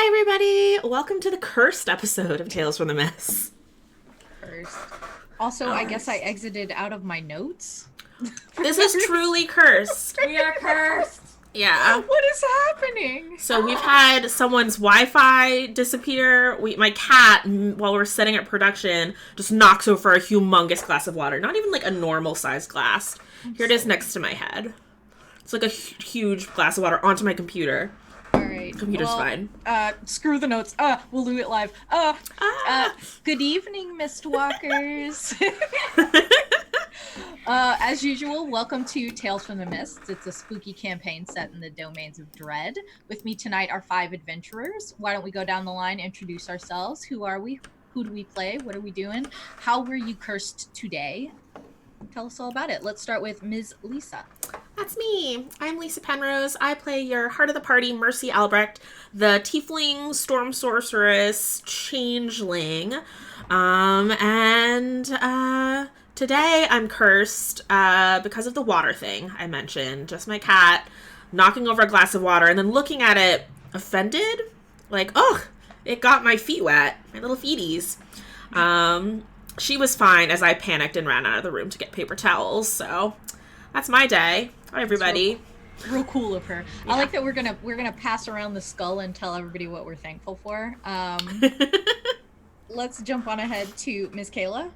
everybody! Welcome to the cursed episode of Tales from the Mess. Cursed. Also, I guess I exited out of my notes. This is truly cursed. We are cursed! Yeah. What is happening? So we've had someone's Wi-Fi disappear. My cat, while we're setting up production, just knocks over a humongous glass of water. Not even like a normal sized glass. Here it is next to my head. It's like a huge glass of water onto my computer. Alright. Computer's fine. Screw the notes. We'll do it live. Good evening, Mistwalkers. As usual, welcome to Tales from the Mists. It's a spooky campaign set in the domains of dread. With me tonight are 5 adventurers. Why don't we go down the line, introduce ourselves. Who are we? Who do we play? What are we doing? How were you cursed today? Tell us all about it. Let's start with Ms. Lisa. That's me. I'm Lisa Penrose. I play your heart of the party, Mercy Albrecht, the tiefling storm sorceress changeling. Today I'm cursed because of the water thing I mentioned. Just my cat knocking over a glass of water and then looking at it offended. Like, oh, it got my feet wet. My little feeties. She was fine as I panicked and ran out of the room to get paper towels. So that's my day. Hi, everybody. So, real cool of her. Yeah. I like that we're gonna pass around the skull and tell everybody what we're thankful for. Let's jump on ahead to Ms. Kayla.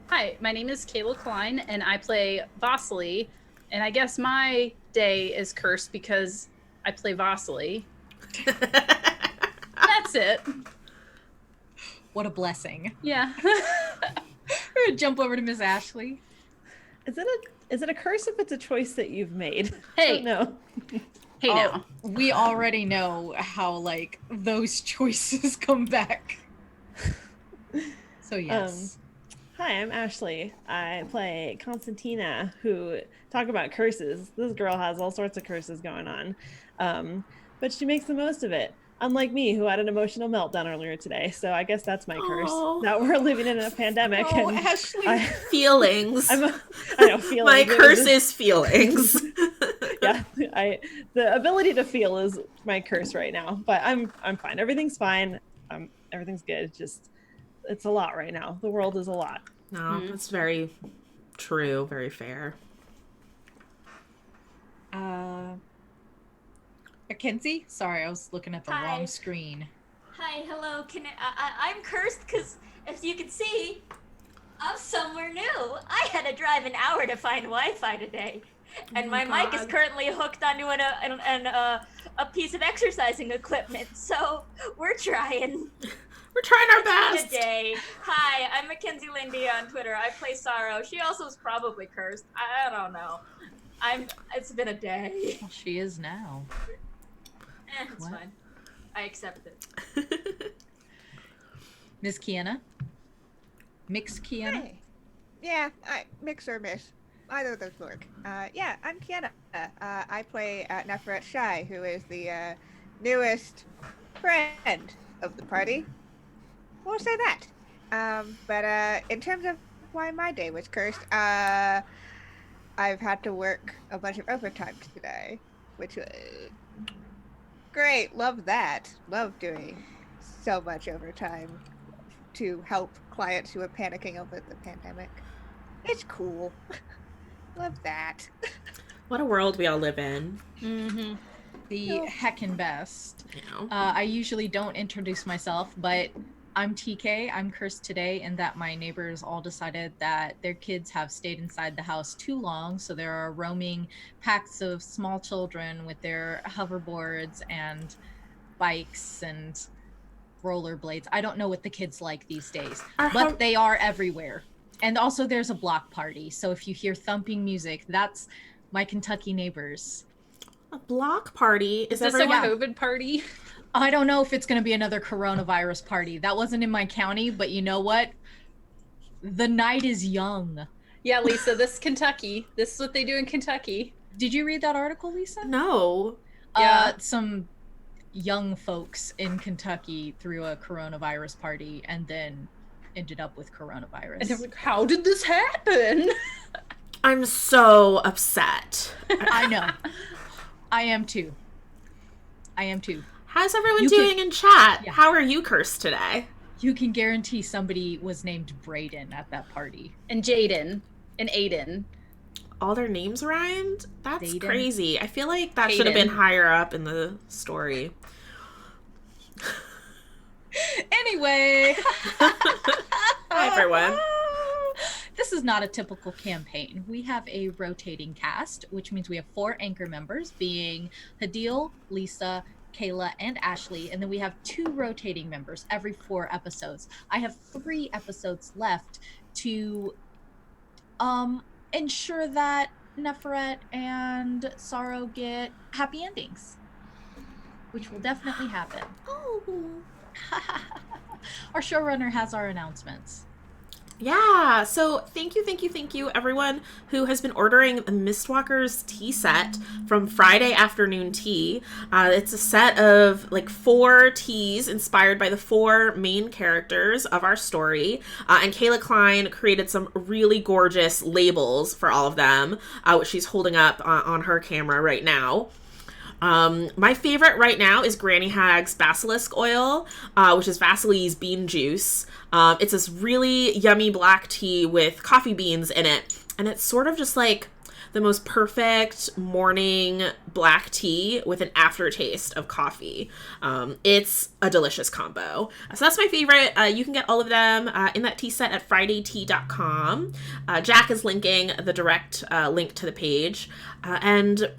Hi, my name is Kayla Klein, and I play Vasily. And I guess my day is cursed because I play Vasily. That's it. What a blessing. Yeah. We're gonna jump over to Ms. Ashley. Is it a curse if it's a choice that you've made? Hey. No. Hey now. We already know how, like, those choices come back. So, yes. Hi, I'm Ashley. I play Constantina, who, talk about curses. This girl has all sorts of curses going on. But she makes the most of it. Unlike me, who had an emotional meltdown earlier today. So I guess that's my curse. Now we're living in a pandemic. Oh, and Ashley. Feelings. I know, feelings. My curse is feelings. Yeah, the ability to feel is my curse right now. But I'm fine. Everything's fine. Everything's good. Just, it's a lot right now. The world is a lot. No, that's very true. Very fair. Mackenzie? Sorry, I was looking at the Hi. wrong screen. Hi, hello. I'm cursed because, as you can see, I'm somewhere new. I had to drive an hour to find Wi-Fi today, and my mic is currently hooked onto a piece of exercising equipment. So we're trying. We're trying our best. Today. Hi, I'm Mackenzie Lindy on Twitter. I play Sorrow. She also is probably cursed. I don't know. It's been a day. Well, she is now. It's fine. I accept it. Miss Kiana? Mix Kiana? Hey. Yeah, mix or miss. Either of those work. Yeah, I'm Kiana. I play Nefret Shai, who is the newest friend of the party. We'll say that. But in terms of why my day was cursed, I've had to work a bunch of overtime today, which was great. Love that. Love doing so much overtime to help clients who are panicking over the pandemic. It's cool. Love that. What a world we all live in. Mm-hmm. The heckin' best. You know? I usually don't introduce myself, but I'm TK. I'm cursed today in that my neighbors all decided that their kids have stayed inside the house too long, so there are roaming packs of small children with their hoverboards and bikes and rollerblades. I don't know what the kids like these days, but they are everywhere. And also there's a block party, so if you hear thumping music, that's my Kentucky neighbors. A block party? Is this a COVID party? I don't know if it's going to be another coronavirus party. That wasn't in my county, but you know what? The night is young. Yeah, Lisa, this is Kentucky. This is what they do in Kentucky. Did you read that article, Lisa? No. Yeah. Some young folks in Kentucky threw a coronavirus party and then ended up with coronavirus. And they're like, how did this happen? I'm so upset. I know. I am too. How's everyone You doing in chat? Yeah. How are you cursed today? You can guarantee somebody was named Brayden at that party. And Jaden and Aiden. All their names rhymed? That's Zayden. crazy. I feel like that should have been Hayden. higher up in the story. Anyway. Hi, everyone. This is not a typical campaign. We have a rotating cast, which means we have 4 anchor members, being Hadil, Lisa, Kayla, and Ashley, and then we have 2 rotating members every 4 episodes. I have 3 episodes left to ensure that Neferet and Sorrow get happy endings, which will definitely happen. Oh. Our showrunner has our announcements. Yeah, so thank you, everyone who has been ordering the Mistwalkers tea set from Friday Afternoon Tea. It's a set of like 4 teas inspired by the 4 main characters of our story. And Kayla Klein created some really gorgeous labels for all of them, which she's holding up on her camera right now. My favorite right now is Granny Hag's Basilisk Oil, which is Vasily's bean juice. It's this really yummy black tea with coffee beans in it, and it's sort of just like the most perfect morning black tea with an aftertaste of coffee. It's a delicious combo. So that's my favorite. You can get all of them in that tea set at fridaytea.com. Jack is linking the direct link to the page. And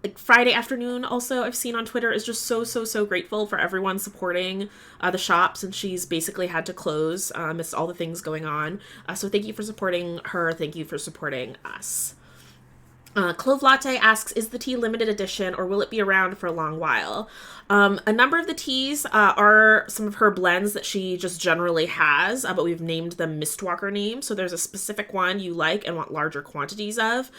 like Friday Afternoon also I've seen on Twitter is just so grateful for everyone supporting the shop since she's basically had to close amidst all the things going on. So thank you for supporting her. Thank you for supporting us. Clove Latte asks, is the tea limited edition or will it be around for a long while? A number of the teas are some of her blends that she just generally has, but we've named them Mistwalker names. So there's a specific one you like and want larger quantities of.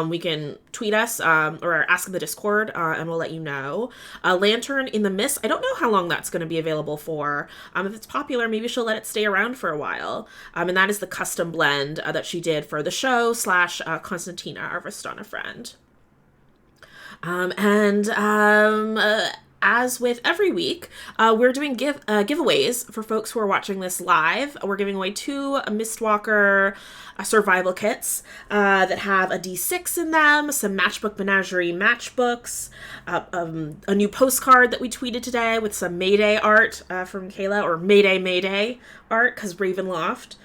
We can tweet us or ask in the Discord and we'll let you know. Lantern in the Mist, I don't know how long that's going to be available for. If it's popular, maybe she'll let it stay around for a while. And that is the custom blend that she did for the show / Constantina, our Vistana friend. As with every week, we're doing giveaways for folks who are watching this live. We're giving away 2 Mistwalker survival kits that have a D6 in them, some Matchbook Menagerie matchbooks, a new postcard that we tweeted today with some Mayday art from Kayla, or Mayday art, because Ravenloft.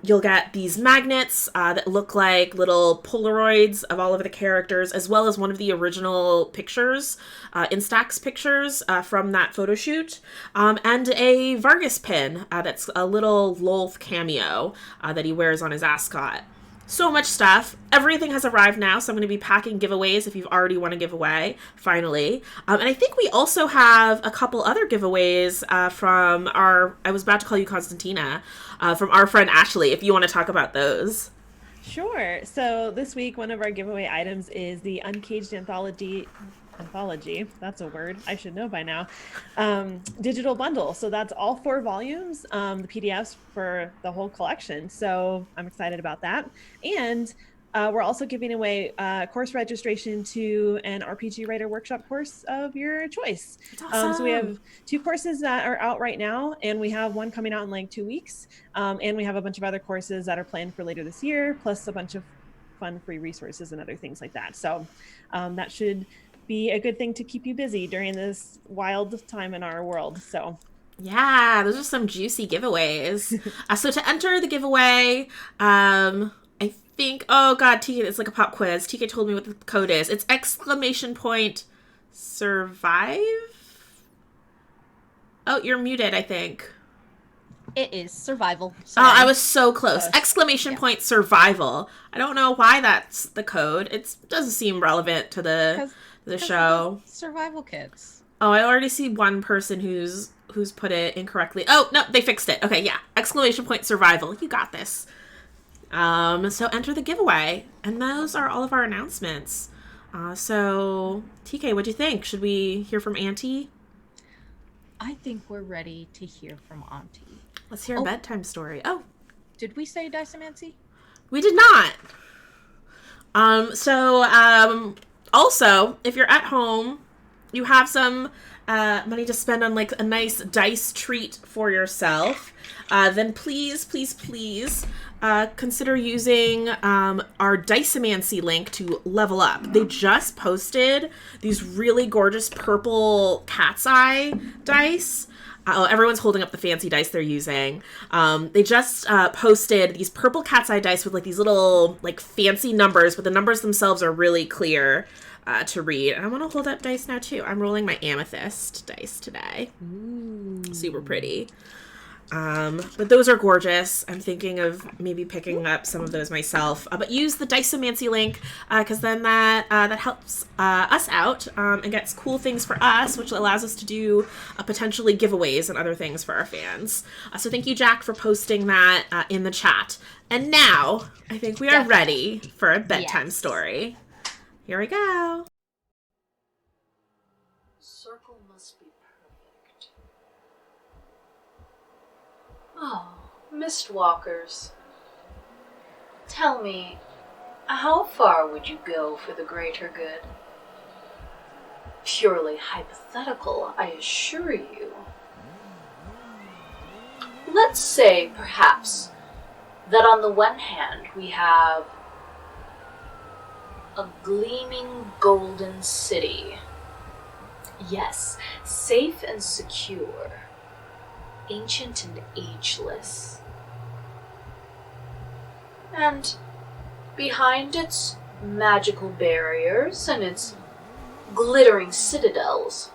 You'll get these magnets that look like little Polaroids of all of the characters, as well as one of the original pictures, Instax pictures from that photo shoot, and a Vargas pin that's a little Lolth cameo that he wears on his ascot. So much stuff. Everything has arrived now, so I'm going to be packing giveaways if you've already won a giveaway, finally. And I think we also have a couple other giveaways from I was about to call you Constantina, from our friend Ashley, if you want to talk about those. Sure. So this week, one of our giveaway items is the Uncaged Anthology, that's a word I should know by now, digital bundle. So that's all 4 volumes, the PDFs for the whole collection. So I'm excited about that. And we're also giving away course registration to an RPG Writer Workshop course of your choice. Awesome. So we have 2 courses that are out right now, and we have one coming out in like 2 weeks. And we have a bunch of other courses that are planned for later this year, plus a bunch of fun free resources and other things like that. So that should be a good thing to keep you busy during this wild time in our world. So yeah, those are some juicy giveaways. So to enter the giveaway, I think, oh god, TK, it's like a pop quiz. TK told me what the code is. It's !survive. Oh, you're muted, I think. It is survival. Oh, Sorry. I was so close. !survival. I don't know why that's the code. It doesn't seem relevant to the show. Survival kits. Oh, I already see one person who's put it incorrectly. Oh, no, they fixed it. Okay, yeah. !survival. You got this. So enter the giveaway. And those are all of our announcements. So, TK, what'd you think? Should we hear from Auntie? I think we're ready to hear from Auntie. Let's hear a bedtime story. Oh. Did we say Disomancy? We did not. Also, if you're at home, you have some money to spend on like a nice dice treat for yourself, then please consider using our Dicemancy link to level up. They just posted these really gorgeous purple cat's eye dice. Everyone's holding up the fancy dice they're using. They just posted these purple cat's eye dice with like these little like fancy numbers, but the numbers themselves are really clear to read. And I want to hold up dice now too. I'm rolling my amethyst dice today. Ooh. Super pretty. But those are gorgeous. I'm thinking of maybe picking up some of those myself. But use the Dicemancy link because then that helps us out and gets cool things for us, which allows us to do potentially giveaways and other things for our fans. So thank you, Jack, for posting that in the chat. And now I think we are ready for a bedtime story. Here we go. Circle must be perfect. Oh, Mistwalkers. Tell me, how far would you go for the greater good? Purely hypothetical, I assure you. Let's say, perhaps, that on the one hand we have a gleaming golden city. Yes, safe and secure. Ancient and ageless. And behind its magical barriers and its glittering citadels,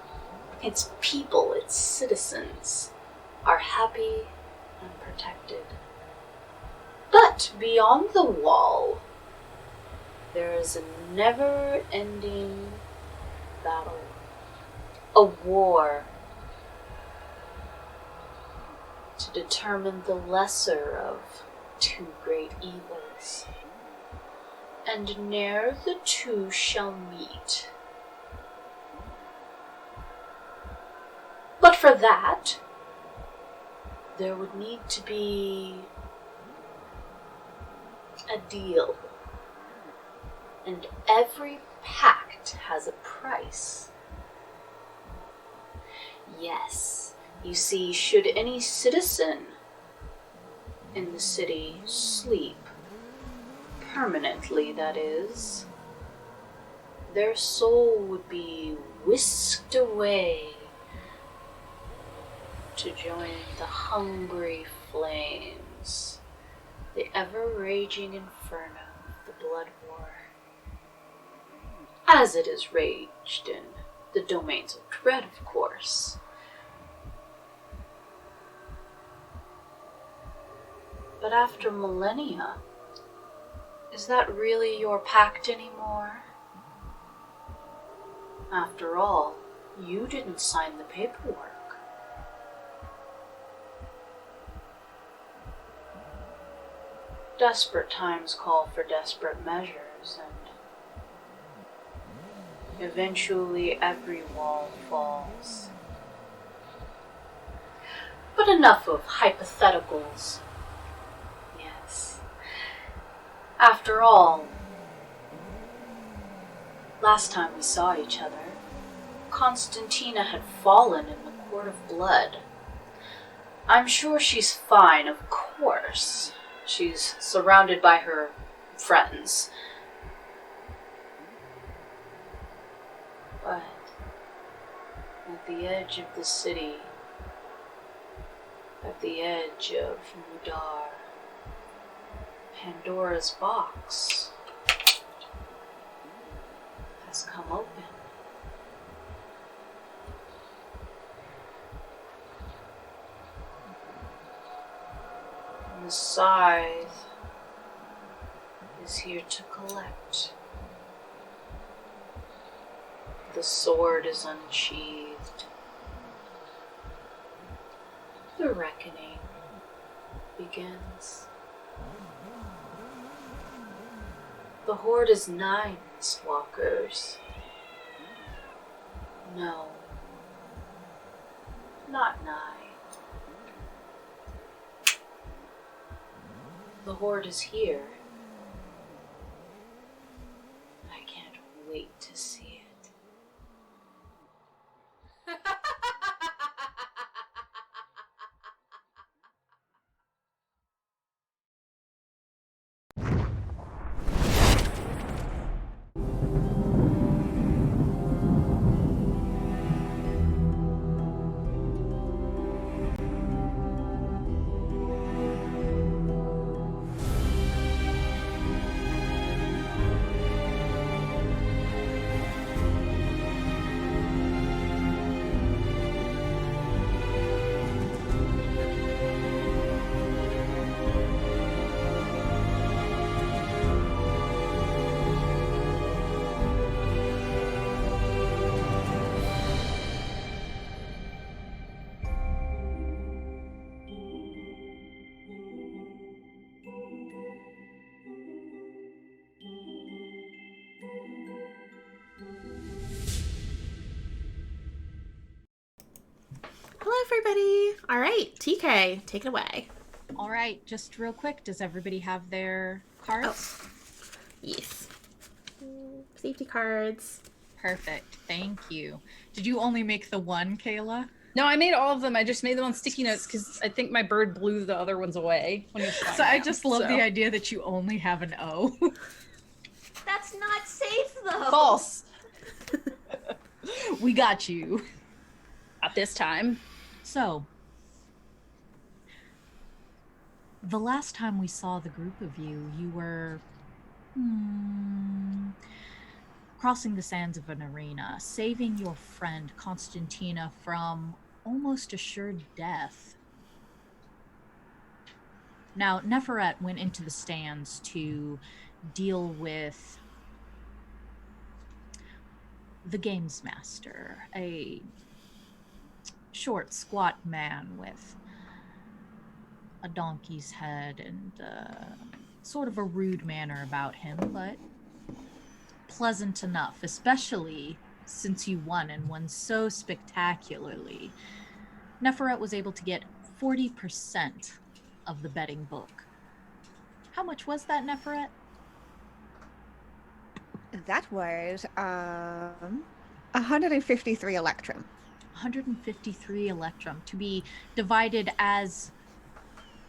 its people, its citizens, are happy and protected. But beyond the wall, there is a never-ending battle, a war to determine the lesser of two great evils, and ne'er the two shall meet. But for that, there would need to be a deal, and every pact has a price. Yes, you see, should any citizen in the city sleep, permanently that is, their soul would be whisked away to join the hungry flames, the ever-raging inferno of the blood war, as it is raged in the domains of dread, of course. But after millennia, is that really your pact anymore? After all, you didn't sign the paperwork. Desperate times call for desperate measures, and eventually every wall falls. But enough of hypotheticals. Yes. After all, last time we saw each other, Constantina had fallen in the Court of Blood. I'm sure she's fine, of course. She's surrounded by her friends. But at the edge of the city, at the edge of Mudar, Pandora's box has come open. And the Scythe is here to collect. The sword is unsheathed. The reckoning begins. The horde is nigh, Mistwalkers. No, not nigh. The horde is here. I can't wait to see it. everybody. All right, TK, take it away. All right, just real quick, does everybody have their cards? Yes. Safety cards. Perfect. Thank you. Did you only make the one, Kayla? No, I made all of them. I just made them on sticky notes because I think my bird blew the other ones away when he was flying So I around, just love the idea that you only have an O. That's not safe, though. False. We got you. At this time. So, the last time we saw the group of you, you were crossing the sands of an arena, saving your friend Constantina from almost assured death. Now, Neferet went into the stands to deal with the games master, a short, squat man with a donkey's head and sort of a rude manner about him, but pleasant enough, especially since you won and won so spectacularly. Neferet was able to get 40% of the betting book. How much was that, Neferet? That was 153 electrum. 153 electrum to be divided as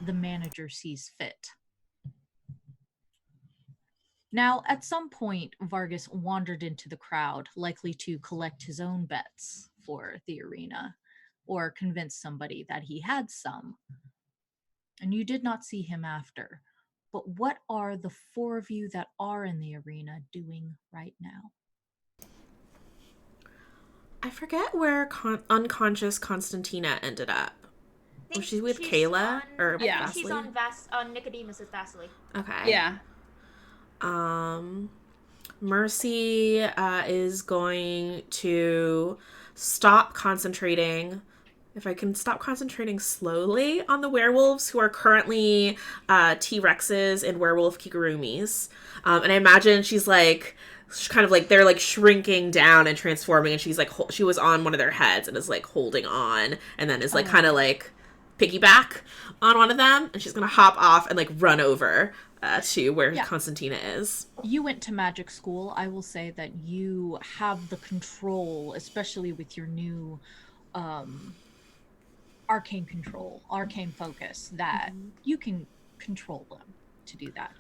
the manager sees fit. Now, at some point, Vargas wandered into the crowd, likely to collect his own bets for the arena, or convince somebody that he had some. And you did not see him after. But what are the four of you that are in the arena doing right now? I forget where unconscious Constantina ended up. think Was she with she's Kayla on- or I Yeah. think she's on Nicodemus's Vasily. Okay. Yeah. Mercy is going to stop concentrating. If I can stop concentrating slowly on the werewolves who are currently T-Rexes and werewolf kigurumis. And I imagine she's like, kind of like, they're like shrinking down and transforming, and she's like, she was on one of their heads and is like holding on, and then is like kind of like piggyback on one of them, and she's gonna hop off and like run over to where Constantina is. You went to magic school. I will say that you have the control, especially with your new arcane control, arcane focus, that you can control them to do that.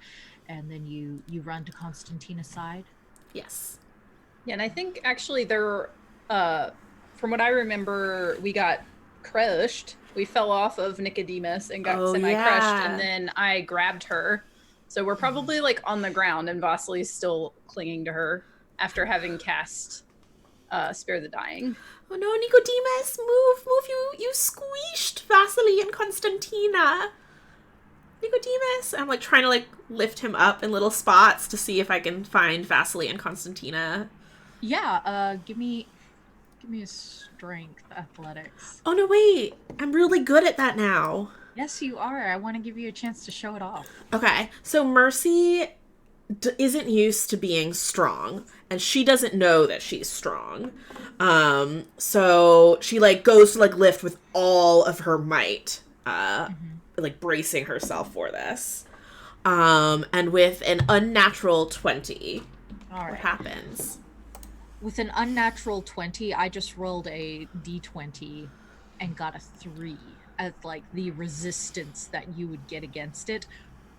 And then you run to Constantina's side. Yes. Yeah, and I think actually they're, from what I remember, we got crushed. We fell off of Nicodemus and got semi-crushed, and then I grabbed her. So we're probably like on the ground, and Vasily's still clinging to her after having cast Spare the Dying. Oh no, Nicodemus, move, you squeezed Vasily and Constantina. Nicodemus. I'm like trying to like lift him up in little spots to see if I can find Vasily and Constantina. Yeah, give me a strength athletics. Oh no, wait. I'm really good at that now. Yes, you are. I want to give you a chance to show it off. Okay, so Mercy isn't used to being strong, and she doesn't know that she's strong. So she like goes to like lift with all of her might, like bracing herself for this. And with an unnatural 20, All right. what happens? With an unnatural 20, I just rolled a d20 and got a 3 as like the resistance that you would get against it.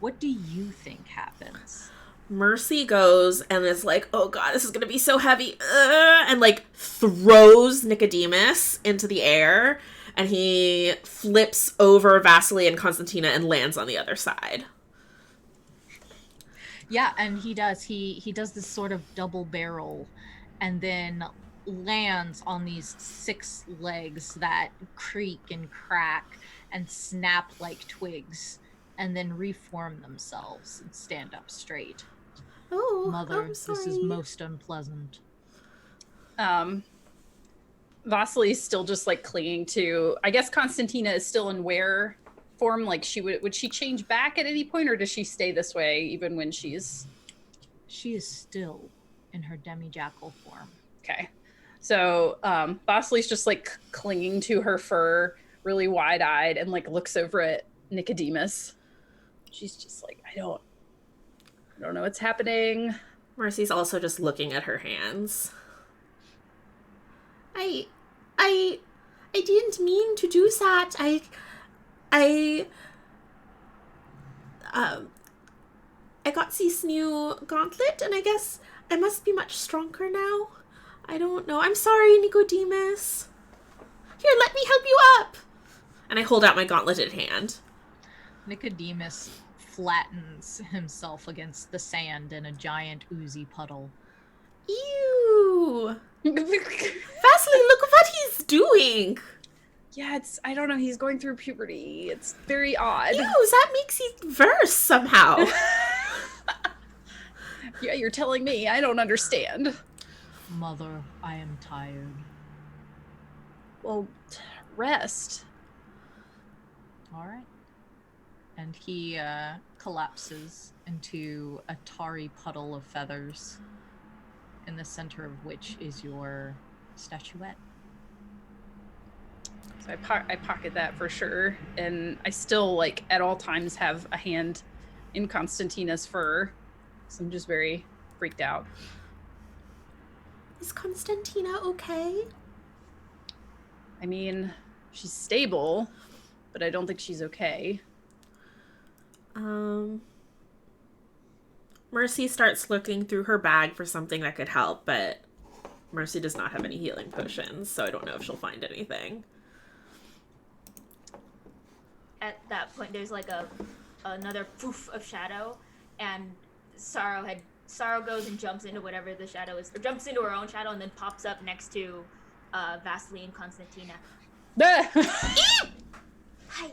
What do you think happens? Mercy goes and is like, oh god, this is gonna be so heavy, and like throws Nicodemus into the air, and he flips over Vasily and Constantina and lands on the other side. Yeah, and he does. He does this sort of double barrel and then lands on these 6 legs that creak and crack and snap like twigs and then reform themselves and stand up straight. Oh, Mother, I'm this sorry. is most unpleasant. Vasily's still just like clinging to, I guess Constantina is still in were form. Like would she change back at any point, or does she stay this way even when she's... She is still in her demi-jackal form. Okay. So Vasily's just like clinging to her fur, really wide-eyed and like looks over at Nicodemus. She's just like, I don't know what's happening. Mercy's also just looking at her hands. I didn't mean to do that. I got this new gauntlet, and I guess I must be much stronger now. I don't know. I'm sorry, Nicodemus. Here, let me help you up. And I hold out my gauntleted hand. Nicodemus flattens himself against the sand in a giant oozy puddle. Ew. Vasily, look what he's doing. Yeah, I don't know, he's going through puberty. It's very odd. Ew, that makes it worse somehow. Yeah, you're telling me. I don't understand. Mother, I am tired. Well, rest. All right. And he collapses into a tarry puddle of feathers, in the center of which is your statuette. So I pocket that for sure, and I still, like, at all times have a hand in Constantina's fur, so I'm just very freaked out. Is Constantina okay? I mean, she's stable, but I don't think she's okay. Mercy starts looking through her bag for something that could help, but Mercy does not have any healing potions, so I don't know if she'll find anything. At that point, there's like another poof of shadow, and Sorrow goes and jumps into whatever the shadow is, or jumps into her own shadow, and then pops up next to Vasily and Constantina. Hi,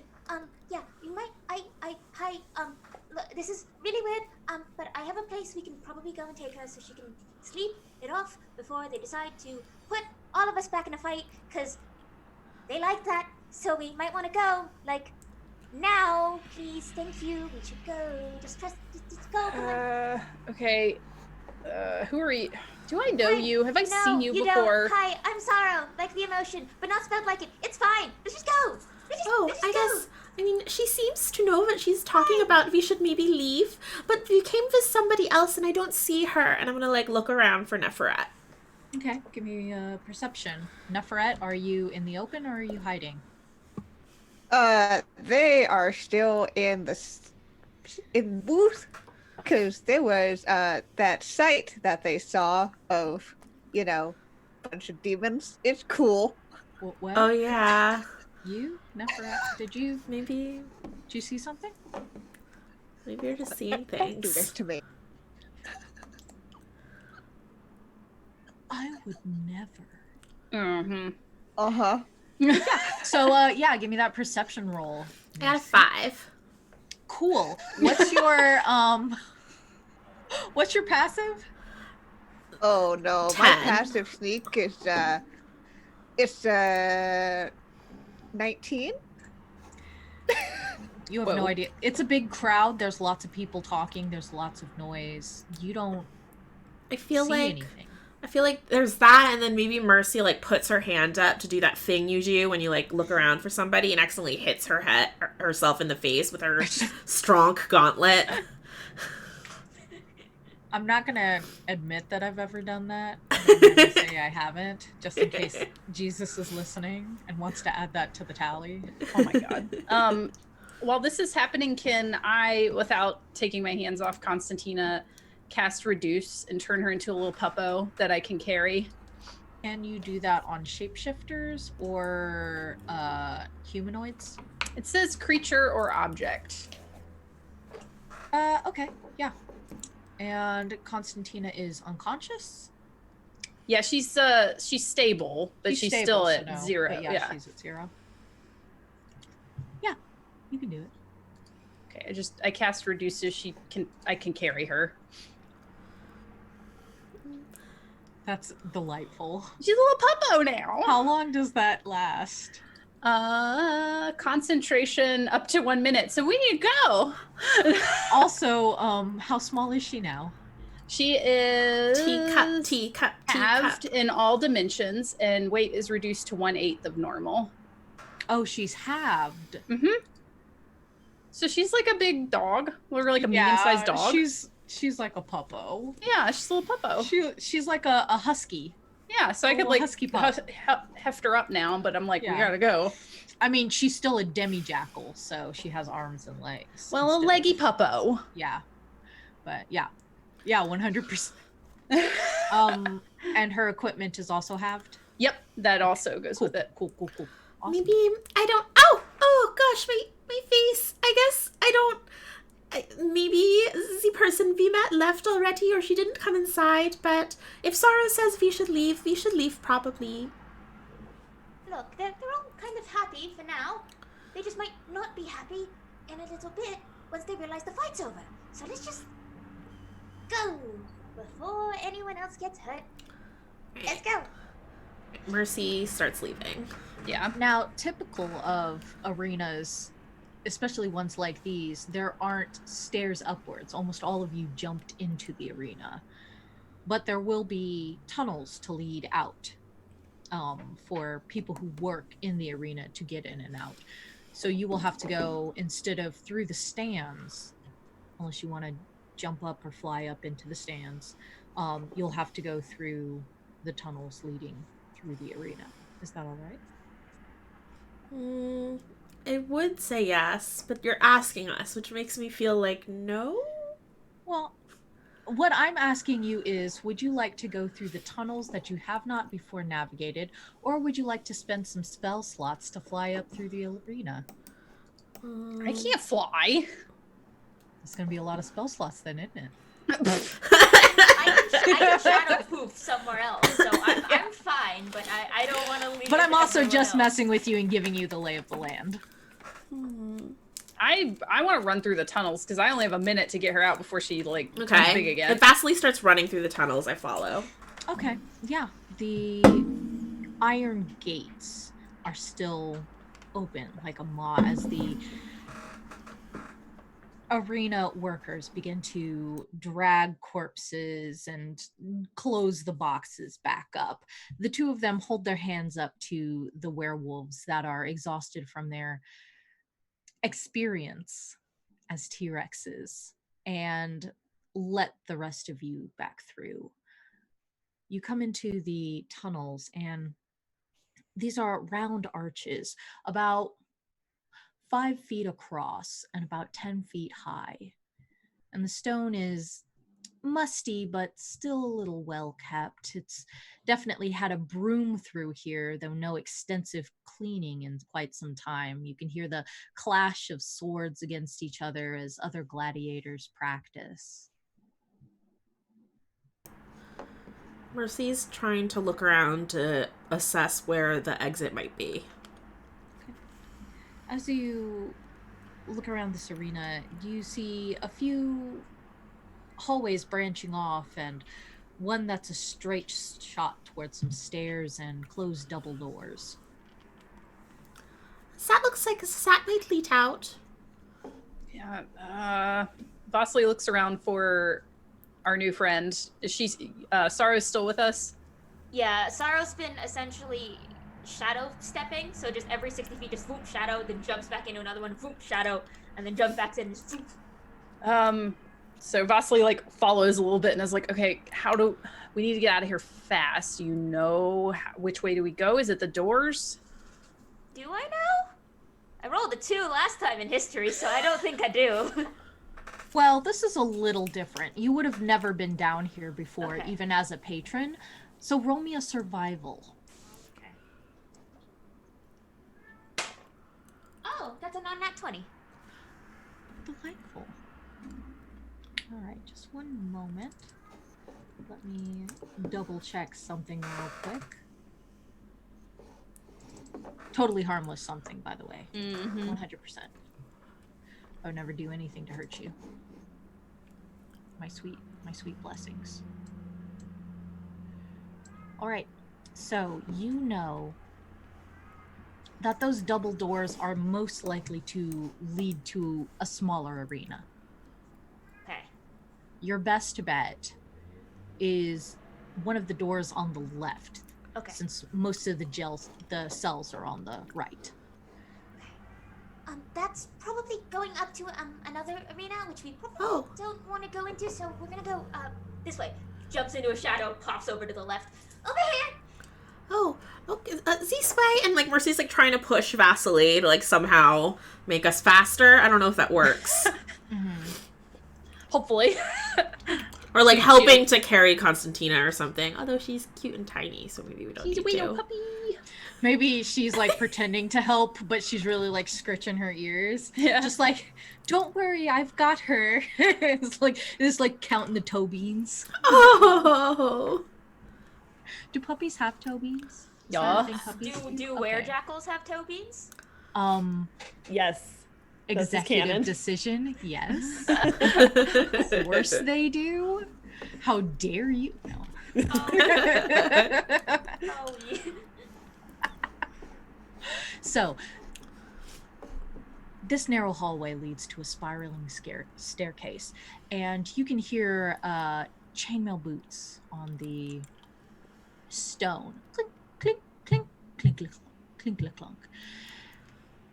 yeah, you might, hi, look, this is really weird, but I have a place we can probably go and take her so she can sleep it off before they decide to put all of us back in a fight, because they like that, so we might want to go, like, now, please, thank you, we should go, just go, come on. Okay, who are you? Do I know you? Have I seen you before? Don't. Hi, I'm Sorrow, like the emotion, but not spelled like it. It's fine. Let's just go. I mean, she seems to know that she's talking about we should maybe leave, but we came with somebody else and I don't see her, and I'm gonna, like, look around for Neferet. Okay, give me a perception. Neferet, are you in the open or are you hiding? They are still in the booth, because there was that site that they saw of, a bunch of demons. It's cool. What? Oh yeah. You, Neferet, did you see something? Maybe you're just seeing Don't do things. this to me. I would never. Mm-hmm. Uh-huh. So, give me that perception roll. I got a 5. Cool. What's your passive? Oh no, 10. my passive sneak is it's 19. You have no idea. It's a big crowd. There's lots of people talking. There's lots of noise. You don't I feel see like anything. I feel like there's that, and then maybe Mercy, like, puts her hand up to do that thing you do when you, like, look around for somebody and accidentally hits herself in the face with her strong gauntlet. I'm not gonna admit that I've ever done that. I'm gonna say I haven't, just in case Jesus is listening and wants to add that to the tally. Oh my god. While this is happening, can I, without taking my hands off Constantina, cast Reduce and turn her into a little puppo that I can carry? Can you do that on shapeshifters or humanoids? It says creature or object. Okay, yeah. And Constantina is unconscious? Yeah, she's stable, but she's stable, still so at no. 0. But yeah, she's at 0. Yeah, you can do it. Okay, I cast Reduce so I can carry her. That's delightful. She's a little puppo now. How long does that last? Concentration up to 1 minute. So we need to go. Also, how small is she now? She is Teacup. halved in all dimensions, and weight is reduced to 1/8 of normal. Oh, she's halved. Mm-hmm. So she's like a big dog, or like a medium-sized dog. She's like a puppo. Yeah, she's a little puppo. She's like a husky. Yeah, so I could like husky pup. heft her up now, but I'm like, we Yeah. gotta go. I mean, she's still a demi-jackal, so she has arms and legs. Well, a instead leggy of- puppo. Yeah. But yeah. Yeah, 100%. And her equipment is also halved. Yep, that also goes with it. Cool. Awesome. Maybe I don't. Oh gosh, my face. I guess I don't. Maybe the person we met left already, or she didn't come inside. But if Sorrow says we should leave probably. Look, they're all kind of happy for now. They just might not be happy in a little bit once they realize the fight's over. So let's just go before anyone else gets hurt. Let's go. Mercy starts leaving. Yeah. Now, typical of arenas, especially ones like these, there aren't stairs upwards. Almost all of you jumped into the arena. But there will be tunnels to lead out for people who work in the arena to get in and out. So you will have to go, instead of through the stands, unless you want to jump up or fly up into the stands, you'll have to go through the tunnels leading through the arena. Is that all right? I would say yes, but you're asking us, which makes me feel like no. Well, what I'm asking you is, would you like to go through the tunnels that you have not before navigated, or would you like to spend some spell slots to fly up through the arena? I can't fly. It's going to be a lot of spell slots then, isn't it? I can shadow poof somewhere else, so I'm fine, but I don't want to leave. But I'm also everyone just else. messing with you and giving you the lay of the land. I want to run through the tunnels because I only have a minute to get her out before she like turns big Okay. again. If Vasily starts running through the tunnels, I follow. Okay, yeah. The iron gates are still open, like a maw, as the arena workers begin to drag corpses and close the boxes back up. The two of them hold their hands up to the werewolves that are exhausted from their experience as T-Rexes and let the rest of you back through. You come into the tunnels, and these are round arches about 5 feet across and about 10 feet high. And the stone is musty, but still a little well kept. It's definitely had a broom through here, though no extensive cleaning in quite some time. You can hear the clash of swords against each other as other gladiators practice. Mercy's trying to look around to assess where the exit might be. As you look around this arena, you see a few hallways branching off, and one that's a straight shot towards some stairs and closed double doors. That looks like that might lead out. Yeah. Vasily looks around for our new friend. Is she? Sorrow's still with us? Yeah, Sorrow's been essentially shadow stepping, so just every 60 feet, just whoop, shadow, then jumps back into another one, whoop, shadow, and then jumps back in, just whoop. So Vasily like follows a little bit and is like, okay, we need to get out of here fast. You know, which way do we go? Is it the doors? Do I know? I rolled a 2 last time in history, so I don't think I do. Well, this is a little different. You would have never been down here before, Okay. even as a patron. So roll me a survival. Oh, that's a non-nat 20. Delightful. All right, just one moment. Let me double check something real quick. Totally harmless something, by the way. 100%. I would never do anything to hurt you. My sweet blessings. All right, so you know that those double doors are most likely to lead to a smaller arena. Okay. Your best bet is one of the doors on the left, Okay. since most of the cells are on the right. probably going up to another arena, which we probably don't want to go into. So we're gonna go this way. Jumps into a shadow, pops over to the left. Over here. Oh, okay. This way. And like Mercy's like trying to push Vasily to like somehow make us faster. I don't know if that works. Hopefully. Or like helping to carry Constantina or something. Although she's cute and tiny, so maybe we don't need to. She's a wee puppy. Maybe she's like pretending to help, but she's really like scritching her ears. Yeah. Just like, don't worry, I've got her. It's like counting the toe beans. Oh. Do puppies have toe beans? Yeah. Do were-jackals have toe beans? Yes. Executive decision, yes. Of course they do. How dare you? No. Oh, yeah. So, this narrow hallway leads to a spiraling staircase, and you can hear chainmail boots on the stone. Clink, clink, clink, clink, clink, clink, clink, clunk.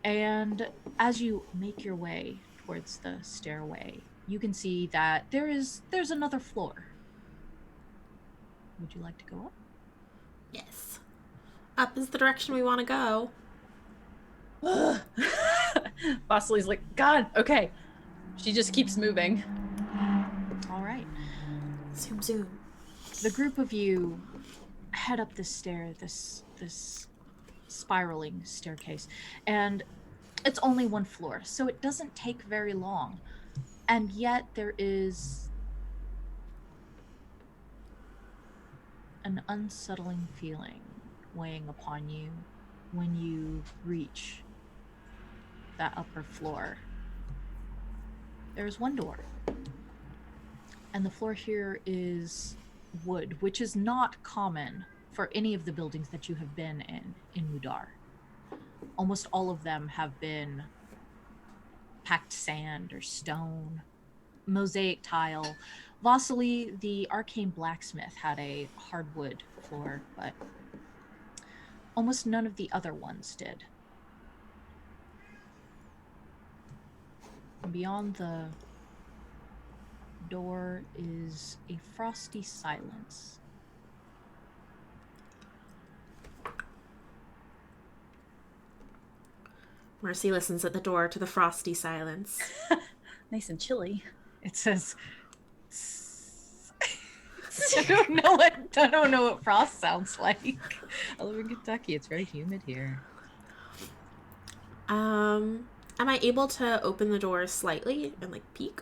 And as you make your way towards the stairway, you can see that there's another floor. Would you like to go up? Yes. Up is the direction we want to go. Vasily's like, God, okay. She just keeps moving. All right. Zoom, zoom. The group of you head up this stair, this spiraling staircase, and it's only one floor, so it doesn't take very long. And yet there is an unsettling feeling weighing upon you when you reach that upper floor. There's one door, and the floor here is wood, which is not common for any of the buildings that you have been in Mudar. Almost all of them have been packed sand or stone, mosaic tile. Vasily, the arcane blacksmith, had a hardwood floor, but almost none of the other ones did. Beyond the door is a frosty silence. Mercy listens at the door to the frosty silence. Nice and chilly. It says, I don't know what frost sounds like. I live in Kentucky. It's very humid here. Am I able to open the door slightly and like peek?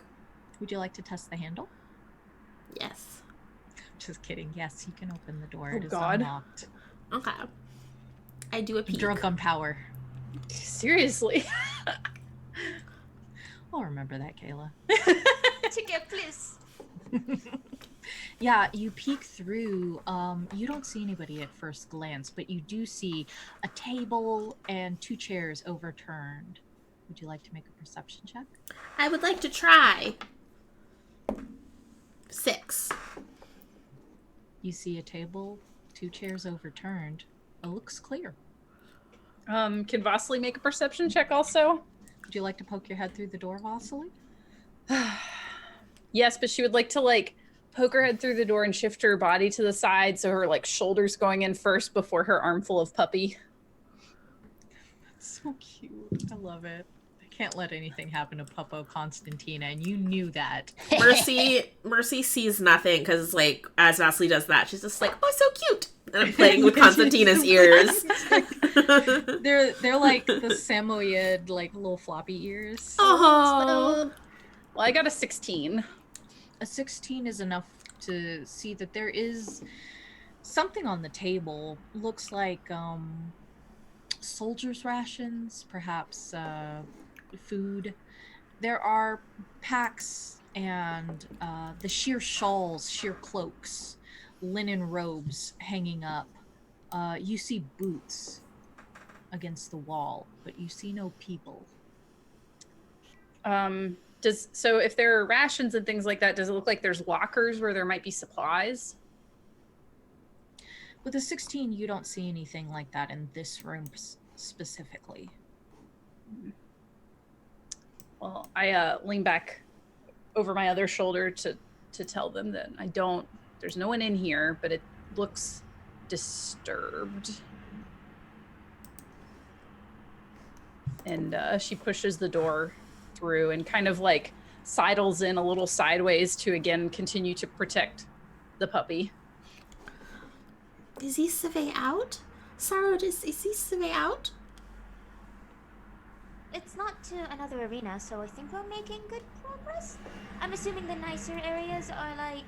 Would you like to test the handle? Yes. Just kidding. Yes, you can open the door. Oh, It is God. unlocked. Okay. I do a peek. Drunk on power. Seriously. I'll remember that, Kayla. Ticket, please. Yeah, you peek through. You don't see anybody at first glance, but you do see a table and 2 chairs overturned. Would you like to make a perception check? I would like to try. 6. You see a table, 2 chairs overturned. It looks clear. Can Vasily make a perception check also? Would you like to poke your head through the door, Vasily? Yes, but she would like to poke her head through the door and shift her body to the side so her shoulders going in first before her armful of puppy. That's so cute. I love it. I can't let anything happen to Puppo Constantina, and you knew that. Mercy sees nothing because as Vasily does that, she's just like, oh, so cute. And I'm playing with Constantina's ears. They're like the Samoyed, little floppy ears. Oh. Well, I got a 16. A 16 is enough to see that there is something on the table. Looks like soldiers' rations, perhaps food. There are packs and the sheer shawls, sheer cloaks, linen robes hanging up. You see boots against the wall, but you see no people. So if there are rations and things like that, does it look like there's lockers where there might be supplies? With a 16, you don't see anything like that in this room specifically. I lean back over my other shoulder to tell them that there's no one in here, but it looks disturbed. And she pushes the door through and kind of like sidles in a little sideways to again continue to protect the puppy. Is he survey out? Sorrow, is he survey out? It's not to another arena, so I think we're making good progress. I'm assuming the nicer areas are like,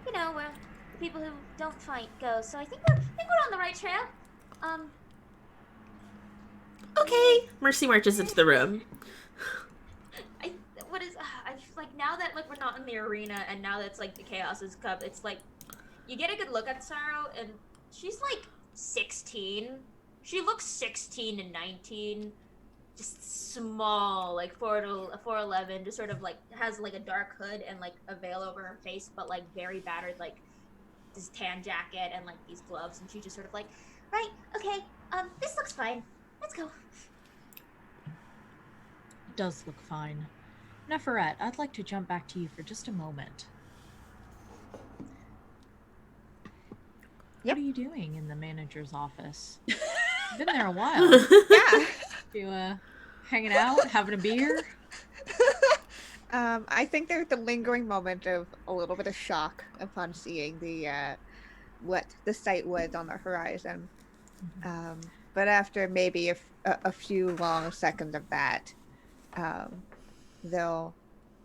you know, where the people who don't fight go. So I think we're on the right trail. Okay. Mercy marches into the room. I like now that like we're not in the arena and now that's like the Chaos's Cup, it's like you get a good look at Sorrow and she's like 16. She looks 16 and 19. Just small, like 4'11", just sort of like has like a dark hood and like a veil over her face, but like very battered, like this tan jacket and like these gloves, and she's just sort of like, right, okay, this looks fine. Let's go. Does look fine. Neferette, I'd like to jump back to you for just a moment. What are you doing in the manager's office? You've been there a while. Yeah. You hanging out, having a beer? I think there's the lingering moment of a little bit of shock upon seeing the what the sight was on the horizon. But after maybe a few long seconds of that, they'll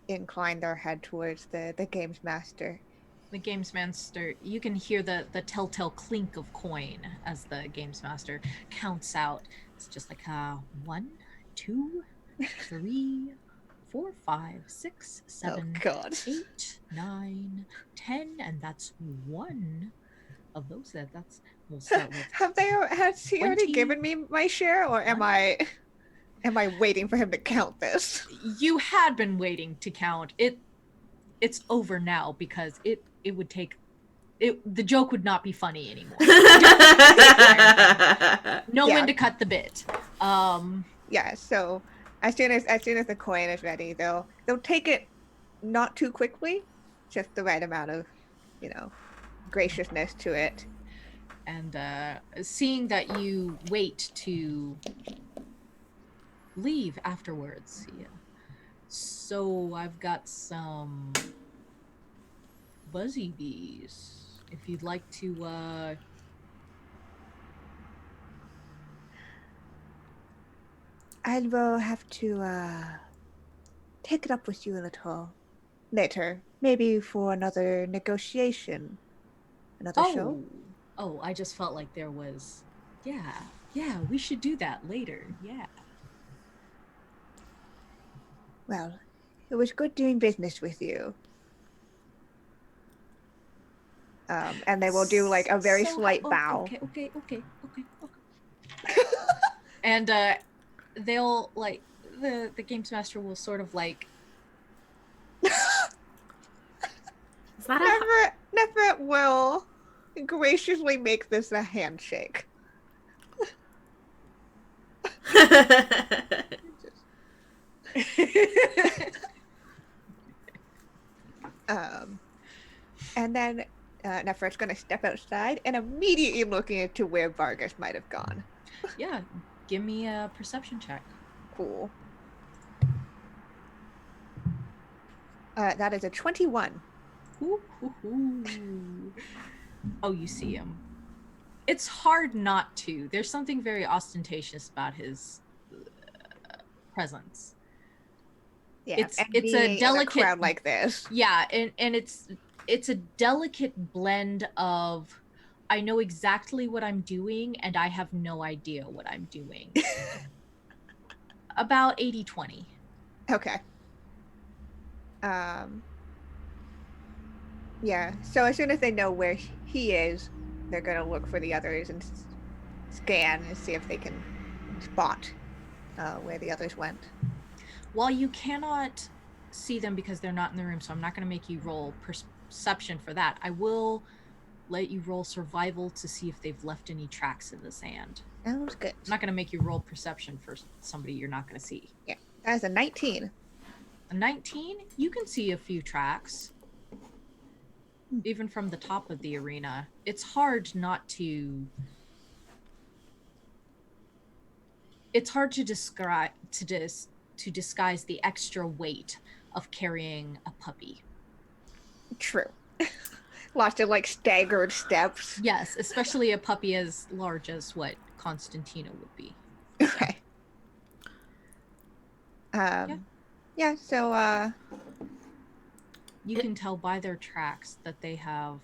incline their head towards the games master. The games master, you can hear the telltale clink of coin as the games master counts out. It's just like 1, 2, 3, 4, 5, 6, 7, Oh, God. 8, 9, 10, and that's one of those. That's we'll start with. Has he already 20. given me my share, or am I waiting for him to count this? You had been waiting to count it. It's over now because it would take it. The joke would not be funny anymore. Know when to cut the bit. Yeah. So as soon as the coin is ready, they'll take it, not too quickly, just the right amount of, graciousness to it. And seeing that you wait to leave afterwards, yeah. So I've got some buzzy bees. If you'd like to I will have to take it up with you a little later. Maybe for another negotiation. Another show? Oh, I just felt like there was yeah, we should do that later. Yeah. Well, it was good doing business with you. And they will do like a very slight bow. Okay. And they'll like the games master will sort of like. Is that Never will graciously make this a handshake. And then Neferet's going to step outside and immediately looking into where Vargas might have gone. Yeah, give me a perception check. Cool. That is a 21. Ooh. Oh, you see him. It's hard not to. There's something very ostentatious about his presence. Yeah, it's a delicate in a crowd like this. Yeah, and it's a delicate blend of I know exactly what I'm doing and I have no idea what I'm doing. About 80-20. Okay. Yeah, so as soon as they know where he is, they're going to look for the others and scan and see if they can spot where the others went. While you cannot see them because they're not in the room, so I'm not going to make you roll perception for that. I will let you roll survival to see if they've left any tracks in the sand. Sounds good. I'm not going to make you roll perception for somebody you're not going to see. Yeah, that is a 19. A 19, you can see a few tracks. Even from the top of the arena. It's hard not to... It's hard to describe to disguise the extra weight of carrying a puppy. True. Lots of like staggered steps. Yes, especially a puppy as large as what Constantina would be. Okay. Yeah, so you can tell by their tracks that they have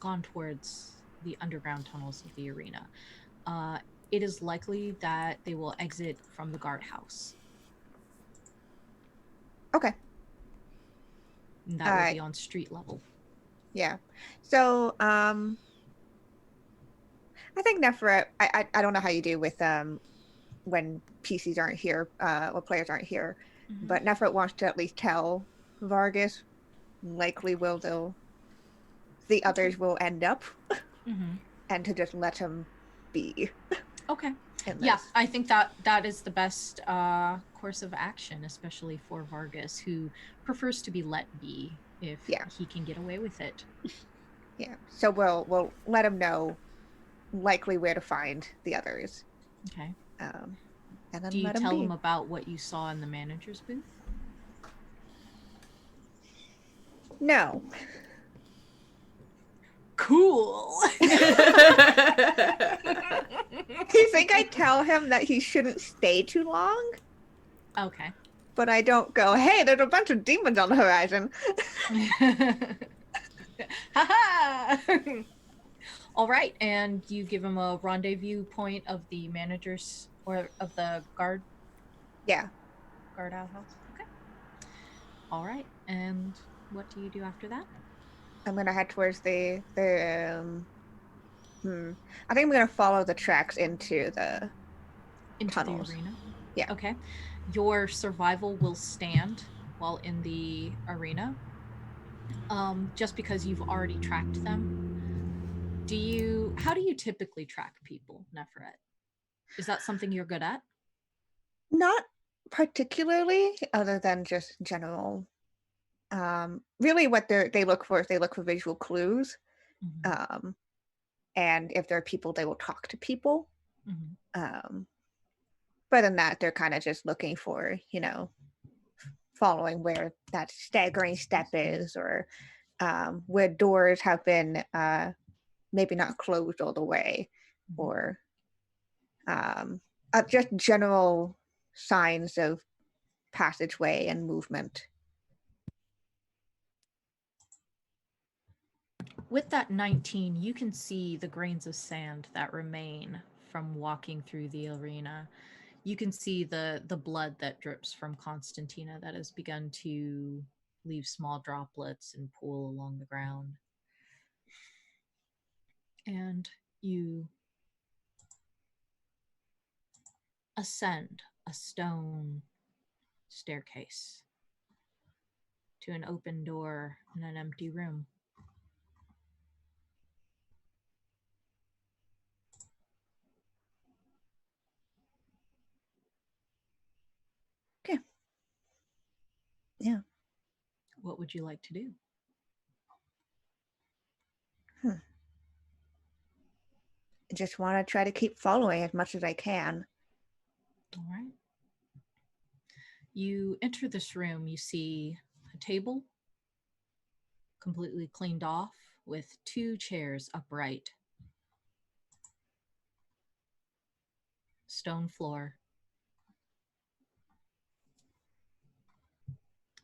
gone towards the underground tunnels of the arena. It is likely that they will exit from the guardhouse. Okay. And that will be on street level. Yeah. So, I think Nefret, I don't know how you do with when PCs aren't here, or players aren't here, but Nefret wants to at least tell Vargas likely the others will end up, and to just let him be. Okay. Yeah, I think that is the best course of action, especially for Vargas, who prefers to be let be if he can get away with it. Yeah. So we'll let him know likely where to find the others. Okay. And then do you let him tell be. him about what you saw in the manager's booth? No. Cool. Do you think I tell him that he shouldn't stay too long? Okay. But I don't go, hey, there's a bunch of demons on the horizon. All right, and you give him a rendezvous point of the managers or of the guard? Yeah. Guard outhouse. Okay. All right, and what do you do after that? I'm gonna head towards I think I'm gonna follow the tracks into the tunnels. The arena? Yeah. Okay. Your survival will stand while in the arena. Just because you've already tracked them. How do you typically track people, Nefret? Is that something you're good at? Not particularly, other than just general. Really what they look for is they look for visual clues. And if there are people, they will talk to people. But in that, they're kind of just looking for, following where that staggering step is, or where doors have been maybe not closed all the way, or just general signs of passageway and movement. With that 19, you can see the grains of sand that remain from walking through the arena. You can see the blood that drips from Constantina that has begun to leave small droplets and pool along the ground. And you ascend a stone staircase to an open door in an empty room. Okay. Yeah. What would you like to do? I just want to try to keep following as much as I can. All right. You enter this room, you see a table completely cleaned off with 2 chairs upright. Stone floor.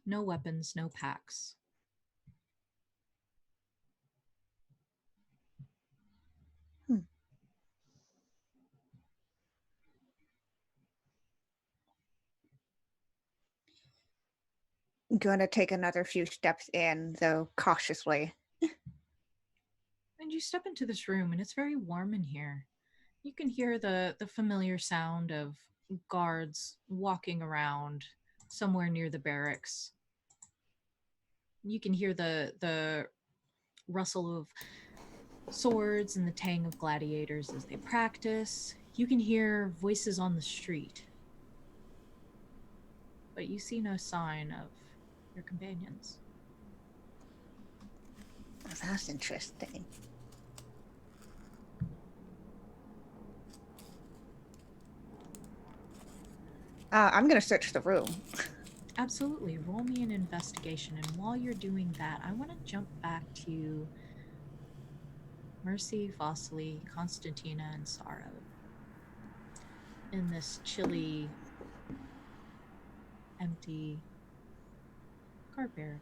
No weapons, no packs. I'm going to take another few steps in, though cautiously. And you step into this room, and it's very warm in here. You can hear the familiar sound of guards walking around somewhere near the barracks. You can hear the rustle of swords and the tang of gladiators as they practice. You can hear voices on the street. But you see no sign of your companions. That's interesting. I'm gonna search the room. Absolutely. Roll me an investigation. And while you're doing that, I want to jump back to Mercy, Vasily, Constantina, and Sorrow in this chilly, empty guard barrack.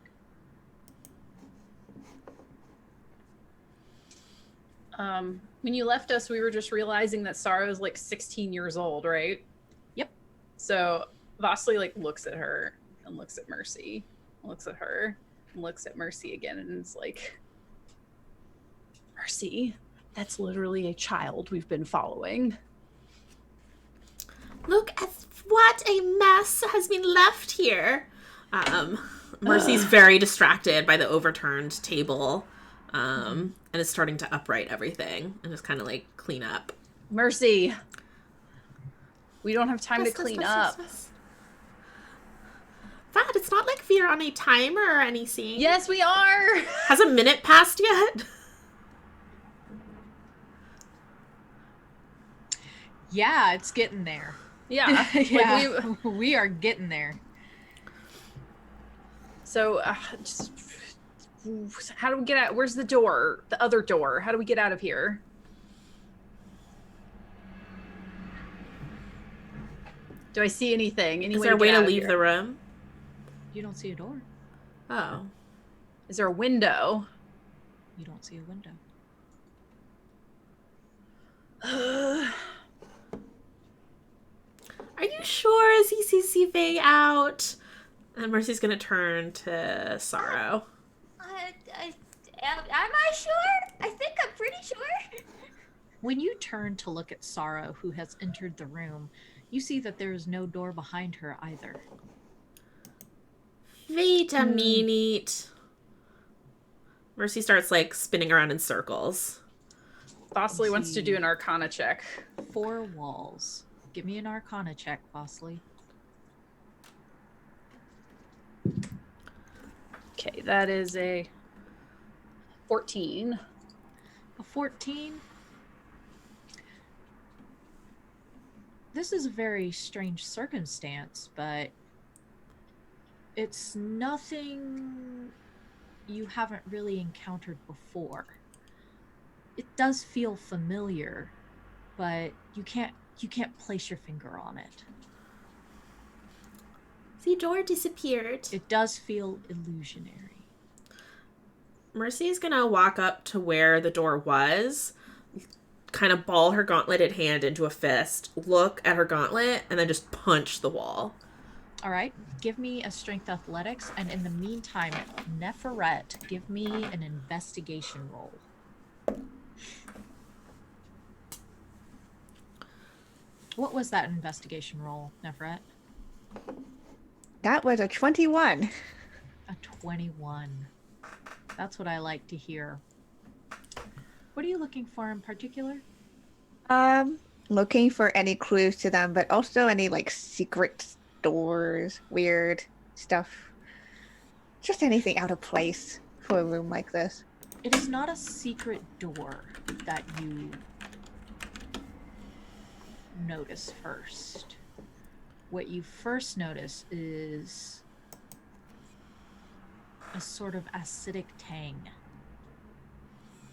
When you left us, we were just realizing that Sorrow's like 16 years old, right? Yep. So Vasily like looks at her and looks at Mercy, looks at her, and looks at Mercy again, and is like, Mercy, that's literally a child we've been following. Look at what a mess has been left here. Mercy's very distracted by the overturned table, and is starting to upright everything and just kind of like clean up. Mercy, we don't have time to clean up. Vad, it's not like we're on a timer or anything. Yes, we are. Has a minute passed yet? Yeah, it's getting there. Yeah. Yeah, we are getting there. So, just how do we get out? Where's the door? The other door. How do we get out of here? Do I see anything? Is there a way to leave the room? You don't see a door. Oh. Is there a window? You don't see a window. Are you sure? Is he CCV out? And Mercy's gonna turn to Sorrow. Am I sure? I think I'm pretty sure. When you turn to look at Sorrow, who has entered the room, you see that there is no door behind her either. Wait a minute. Mercy starts like spinning around in circles. Vasily wants to do an Arcana check. 4 walls. Give me an Arcana check, Vasily. Okay, that is a 14. A 14? This is a very strange circumstance, but it's nothing you haven't really encountered before. It does feel familiar, but you can't place your finger on it. The door disappeared. It does feel illusionary. Mercy's gonna walk up to where the door was, kind of ball her gauntleted hand into a fist, look at her gauntlet, and then just punch the wall. All right, give me a strength athletics, and in the meantime, Neferet, give me an investigation roll. What was that investigation roll, Neferet? That was a 21. A 21. That's what I like to hear. What are you looking for in particular? Looking for any clues to them, but also any like secret doors, weird stuff. Just anything out of place for a room like this. It is not a secret door that you notice first. What you first notice is a sort of acidic tang,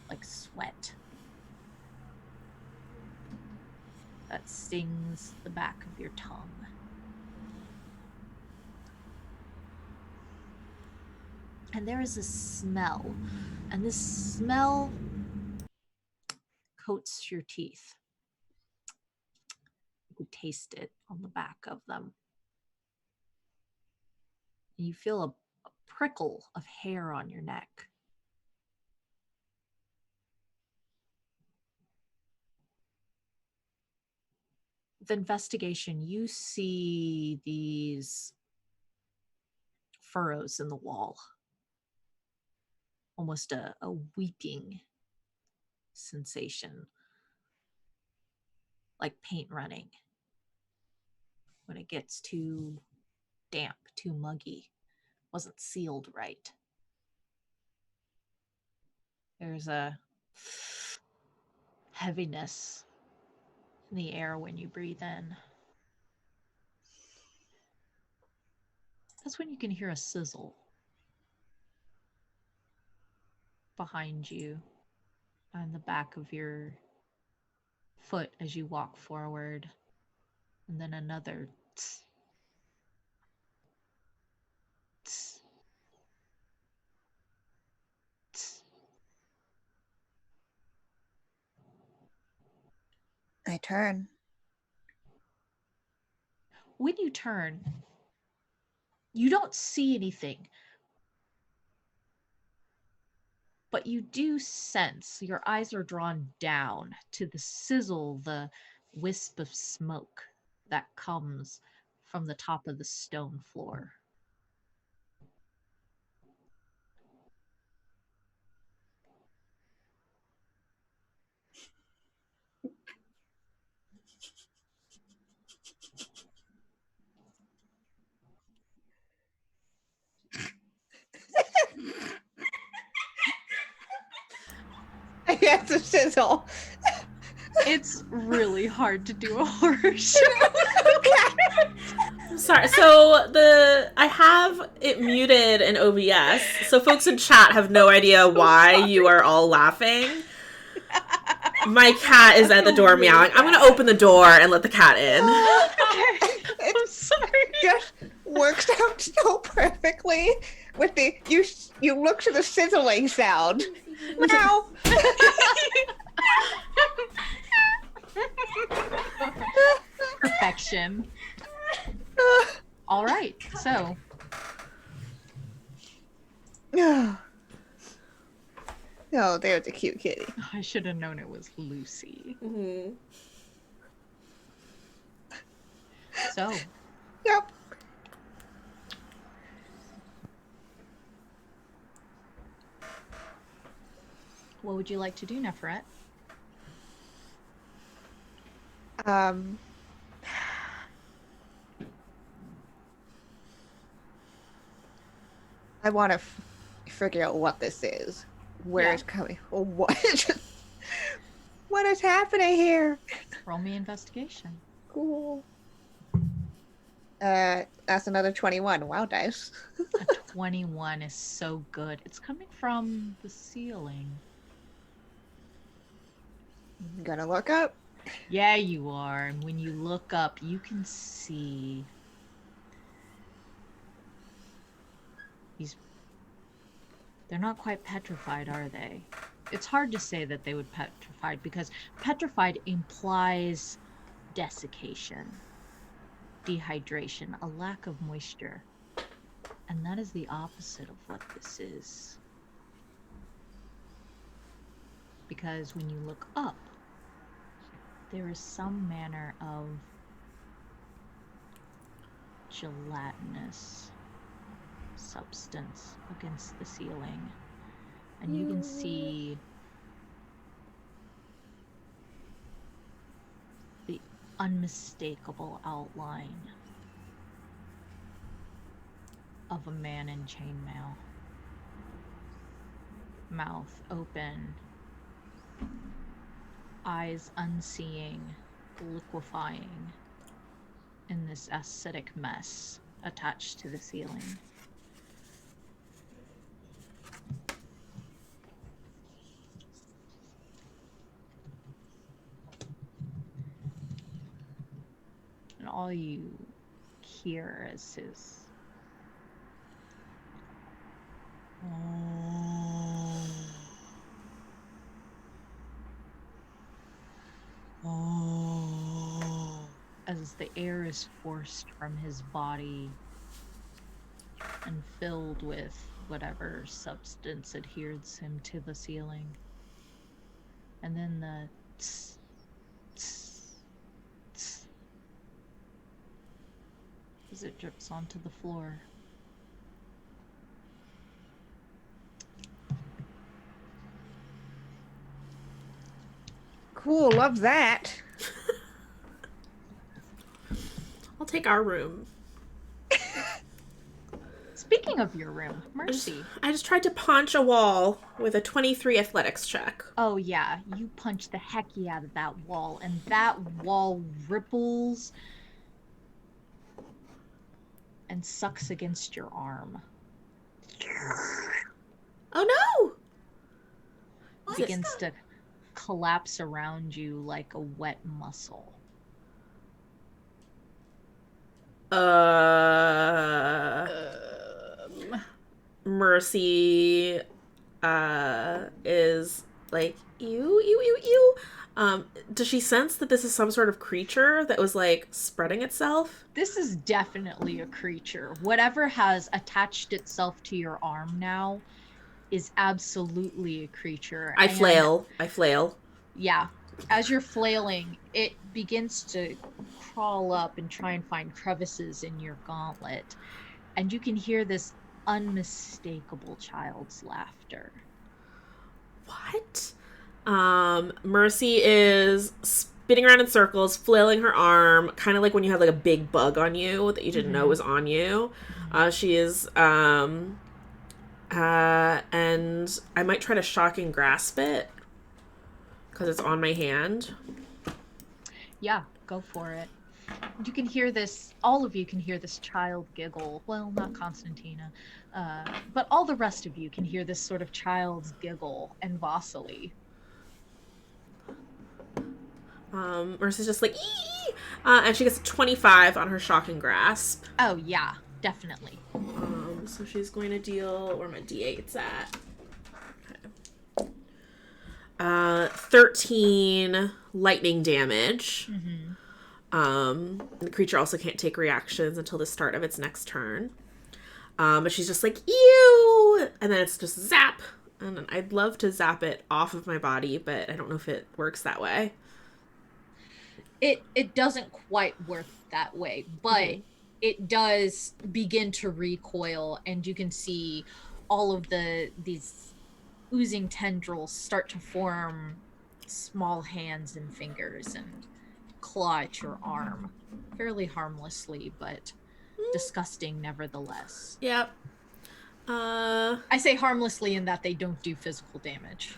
like sweat, that stings the back of your tongue. And there is a smell, and this smell coats your teeth. You taste it on the back of them. And you feel a prickle of hair on your neck. With investigation, you see these furrows in the wall. Almost a weeping sensation, like paint running when it gets too damp, too muggy. wasn't sealed right. There's a heaviness in the air when you breathe in. That's when you can hear a sizzle behind you on the back of your foot as you walk forward, and then another tss, tss, tss. I turn. When you turn, you don't see anything, but you do sense, your eyes are drawn down to the sizzle, the wisp of smoke that comes from the top of the stone floor. Yes, a sizzle. It's really hard to do a horror show. Sorry. So I have it muted in OBS, so folks in chat have no idea why you are all laughing. My cat is at the door meowing. I'm gonna open the door and let the cat in. I'm sorry. Just works out so perfectly with the you look to the sizzling sound. Meow. Perfection. All right, so Oh, there's a cute kitty. I should have known it was Lucy. Mm-hmm. So, Yep. what would you like to do, Neferet? I want to figure out what this is. Where it's coming. What? What is happening here? Roll me investigation. Cool. That's another 21. Wow, dice. A 21 is so good. It's coming from the ceiling. Gonna look up. Yeah, you are. And when you look up, you can see these. They're not quite petrified, are they? It's hard to say that they would petrified because petrified implies desiccation, dehydration, a lack of moisture. And that is the opposite of what this is. Because when you look up, there is some manner of gelatinous substance against the ceiling. And you can see the unmistakable outline of a man in chainmail. Mouth open, eyes unseeing, liquefying in this acidic mess attached to the ceiling. And all you hear is his as the air is forced from his body and filled with whatever substance adheres him to the ceiling. And then the tss, tss, tss, as it drips onto the floor. Cool, love that. I'll take our room. It's Speaking of your room, Mercy. I just tried to punch a wall with a 23 athletics check. Oh yeah, you punch the hecky out of that wall, and that wall ripples and sucks against your arm. Oh no! Begins to collapse around you like a wet mussel. Mercy is like, ew. Does she sense that this is some sort of creature that was like spreading itself? This is definitely a creature. Whatever has attached itself to your arm now is absolutely a creature. I flail. Yeah. As you're flailing, it begins to crawl up and try and find crevices in your gauntlet. And you can hear this unmistakable child's laughter. What? Mercy is spinning around in circles, flailing her arm, kind of like when you have like a big bug on you that you didn't know was on you. She is, and I might try to shocking grasp it because it's on my hand. Yeah, go for it. You can hear this, all of you can hear this child giggle. Well, not Constantina, but all the rest of you can hear this sort of child's giggle and Vasily. Mercy's just like, ee! And she gets a 25 on her shocking grasp. Oh, yeah, definitely. So she's going to deal, where my d8's at. Okay. 13 lightning damage. The creature also can't take reactions until the start of its next turn. But she's just like, ew! And then it's just zap. And I'd love to zap it off of my body, but I don't know if it works that way. It doesn't quite work that way, but it does begin to recoil, and you can see all of these oozing tendrils start to form small hands and fingers and claw at your arm, fairly harmlessly, but disgusting nevertheless. Yep. I say harmlessly in that they don't do physical damage.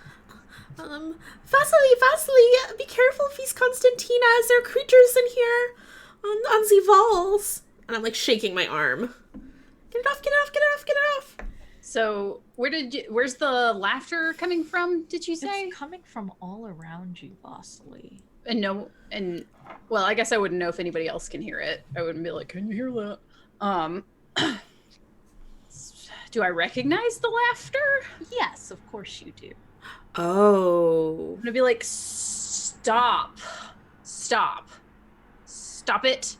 Vasily, be careful if he's Constantina, as there are creatures in here on the walls. And I'm like shaking my arm. Get it off. So where's the laughter coming from, did you say? It's coming from all around you, Vasily. Well, I guess I wouldn't know if anybody else can hear it. I wouldn't be like, can you hear that? Do I recognize the laughter? Yes, of course you do. Oh. I'm gonna be like, stop it.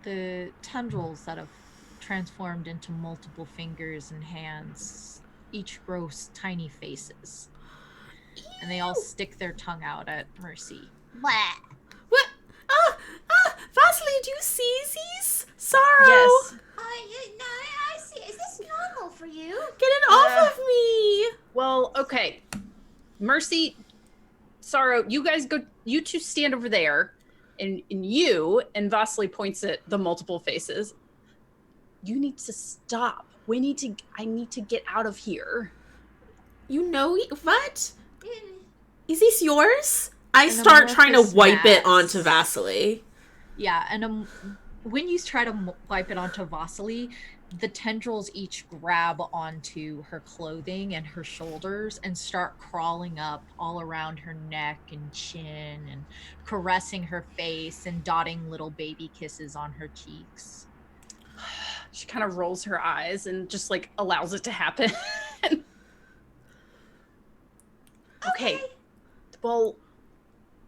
The tendrils that have transformed into multiple fingers and hands each grow tiny faces. And they all stick their tongue out at Mercy. What? What? Vasily, do you see these? Sorrow. Yes. No, I see. Is this normal for you? Get it off of me. Well, okay. Mercy, Sorrow, you two stand over there, and you, and Vasily points at the multiple faces. You need to stop. I need to get out of here. You know what? Is this yours? I An start trying to amorphous wipe it mass. onto Vasily. Yeah, and when you try to wipe it onto Vasily, the tendrils each grab onto her clothing and her shoulders and start crawling up all around her neck and chin and caressing her face and dotting little baby kisses on her cheeks. She kind of rolls her eyes and just like allows it to happen. Okay. Well,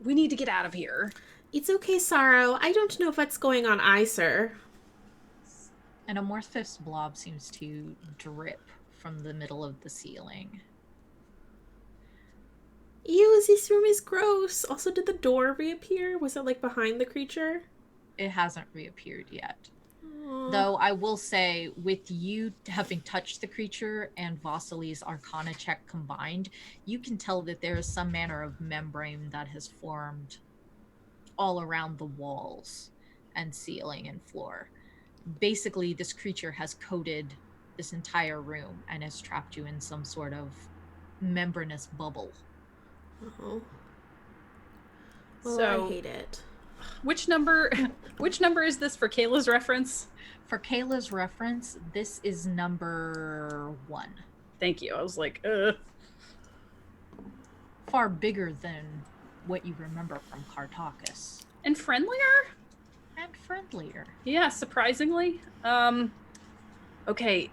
we need to get out of here. It's okay, Sorrow. I don't know what's going on, sir. An amorphous blob seems to drip from the middle of the ceiling. Ew, this room is gross. Also, did the door reappear? Was it like behind the creature? It hasn't reappeared yet. Aww. Though I will say, with you having touched the creature and Vasily's Arcana check combined, you can tell that there is some manner of membrane that has formed all around the walls and ceiling and floor. basically this creature has coated this entire room and has trapped you in some sort of membranous bubble. Oh. Well, So I hate it. which number is this for Kayla's reference? For Kayla's reference, this is number 1. Thank you. I was like, Far bigger than what you remember from Kartakus. and friendlier? And friendlier. Yeah, surprisingly. Okay.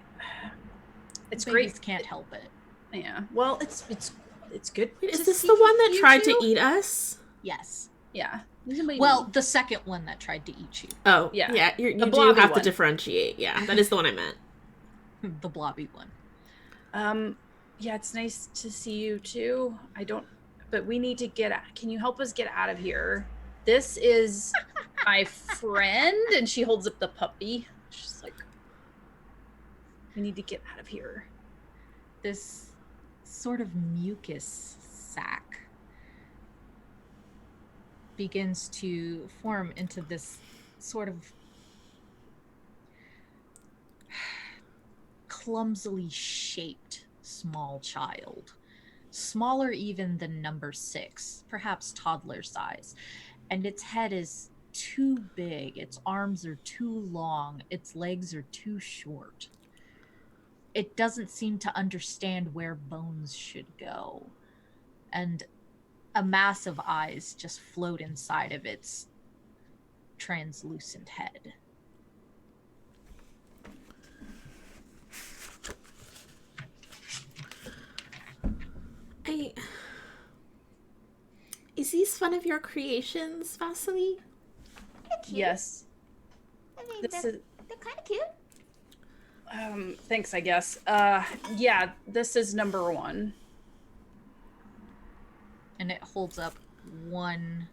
It's Babies great. can't help it. Yeah. Well, it's good. Wait, is to this see the one that you tried to two. eat us? Yes. Yeah. Well, the second one that tried to eat you. Oh, Yeah. yeah. You do blobby have to one. differentiate. Yeah, that is the one I meant. The blobby one. Yeah, it's nice to see you too. But we need to can you help us get out of here? This is my friend, and she holds up the puppy. She's like, we need to get out of here. This sort of mucus sac begins to form into this sort of clumsily shaped small child, smaller even than number 6, perhaps toddler size, and its head is too big, its arms are too long, its legs are too short. It doesn't seem to understand where bones should go, and a mass of eyes just float inside of its translucent head. Is these one of your creations, Vasily? They're cute. Yes. I mean, This they're, is they're kind of cute. thanks, I guess. Yeah, this is number 1. And it holds up one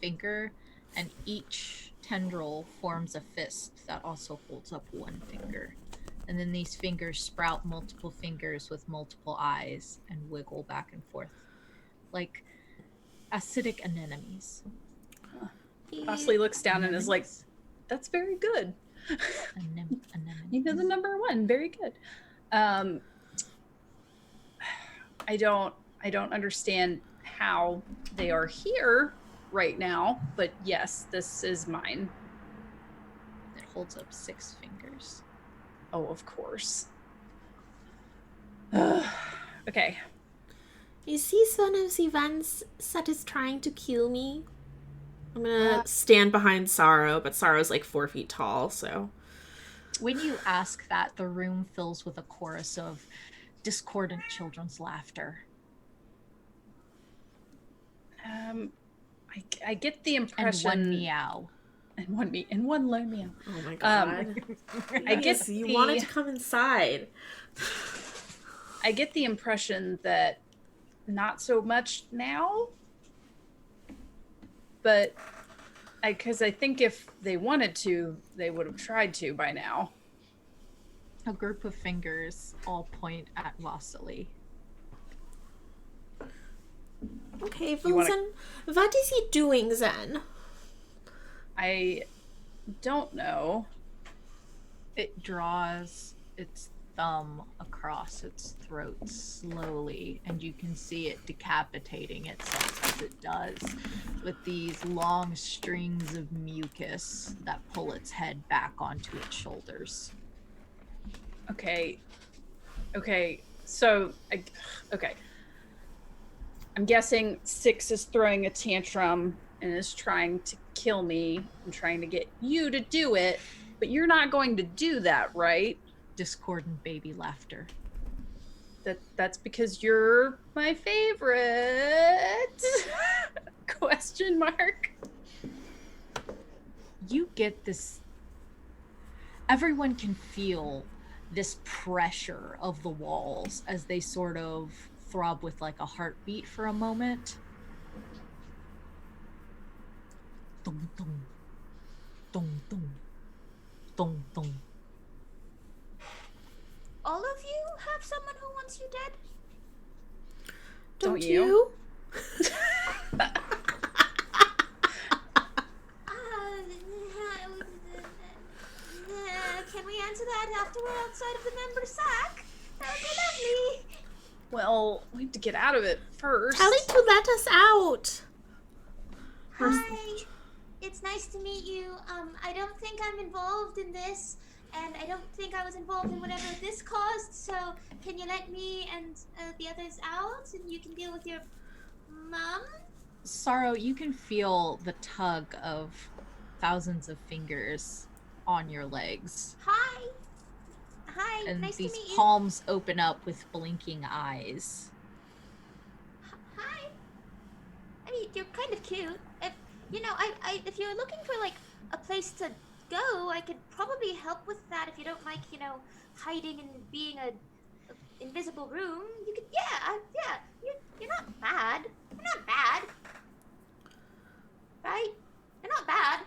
finger, and each tendril forms a fist that also holds up one finger. And then these fingers sprout multiple fingers with multiple eyes and wiggle back and forth like acidic anemones. Bosley looks down and is like, that's very good. Anemones. You know the number 1. Very good. I don't understand how they are here right now, but yes, this is mine. It holds up 6 fingers. Oh, of course. Okay. Is this one of the ones that is trying to kill me? I'm gonna stand behind Sorrow, but Sorrow's like 4 feet tall, so. When you ask that, the room fills with a chorus of discordant children's laughter. I get the impression. And one meow. And one low meow. Oh my god. I guess you wanted to come inside. I get the impression that not so much now, but because I think if they wanted to, they would have tried to by now. A group of fingers all point at Vasily. Okay, You wanna- Wilson, what is he doing then? I don't know. It draws its thumb across its throat slowly, and you can see it decapitating itself as it does, with these long strings of mucus that pull its head back onto its shoulders. Okay. So, okay. I'm guessing 6 is throwing a tantrum and is trying to kill me. I'm trying to get you to do it, but you're not going to do that, right? Discordant baby laughter. That's because you're my favorite. Question mark. You get this. Everyone can feel this pressure of the walls as they sort of throb with like a heartbeat for a moment. Dum dum. Dum dum. Dum dum. All of you have someone who wants you dead? Don't you? you? answer that after we're outside of the member sack. That would be lovely. Well, we have to get out of it first. Tell it to let us out. Hi. It's nice to meet you. I don't think I'm involved in this, and I don't think I was involved in whatever this caused, so can you let me and the others out, and you can deal with your mom? Sorrow, you can feel the tug of thousands of fingers on your legs. Hi. Hi, And nice to these meet you. palms open up with blinking eyes. Hi. I mean, you're kind of cute. If you're looking for like a place to go, I could probably help with that if you don't like, hiding and being a invisible room. You could, yeah. You're not bad. You're not bad. Right? You're not bad.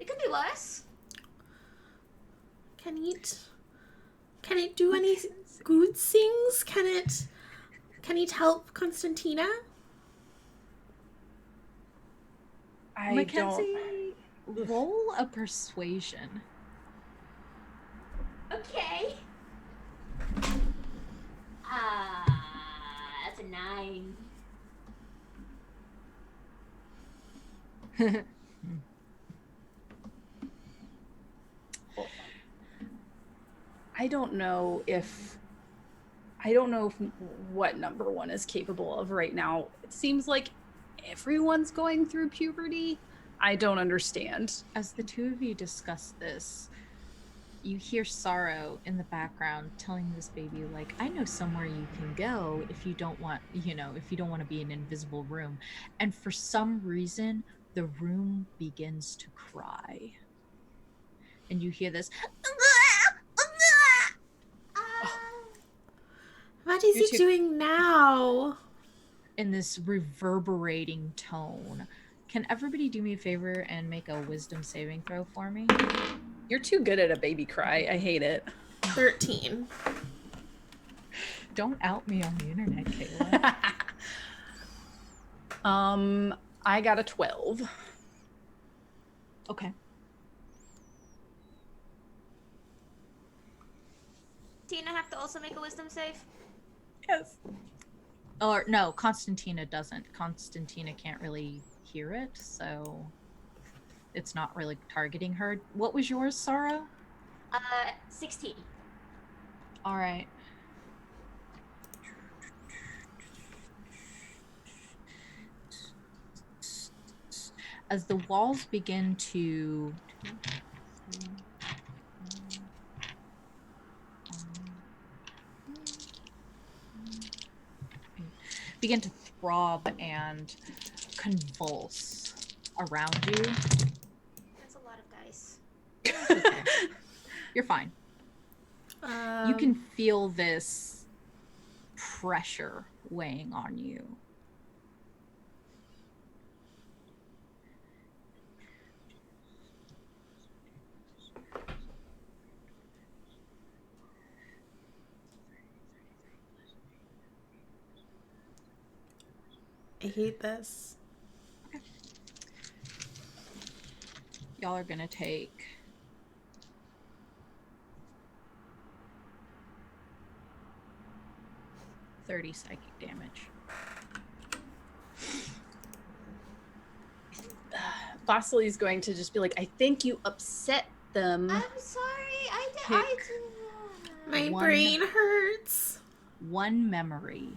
It could be worse. Can it do any good things? Can it help Constantina? Mackenzie, roll a persuasion. Okay. That's a 9. I don't know if what number one is capable of right now. It seems like everyone's going through puberty. I don't understand. As the two of you discuss this, you hear Sorrow in the background telling this baby, like, I know somewhere you can go if you don't want, if you don't want to be in an invisible room. And for some reason, the room begins to cry. And you hear this. What is he doing now? In this reverberating tone. Can everybody do me a favor and make a wisdom saving throw for me? You're too good at a baby cry. I hate it. 13. Don't out me on the internet, Kayla. I got a 12. Okay. Tina have to also make a wisdom save? Yes. Or no, Constantina doesn't. Constantina can't really hear it, so it's not really targeting her. What was yours, Sorrow? 16. All right. As the walls begin to throb and convulse around you. That's a lot of dice. Okay. You're fine. You can feel this pressure weighing on you. I hate this. Okay. Y'all are gonna take 30 psychic damage. Vasili's going to just be like, I think you upset them. I'm sorry. My brain hurts. One memory.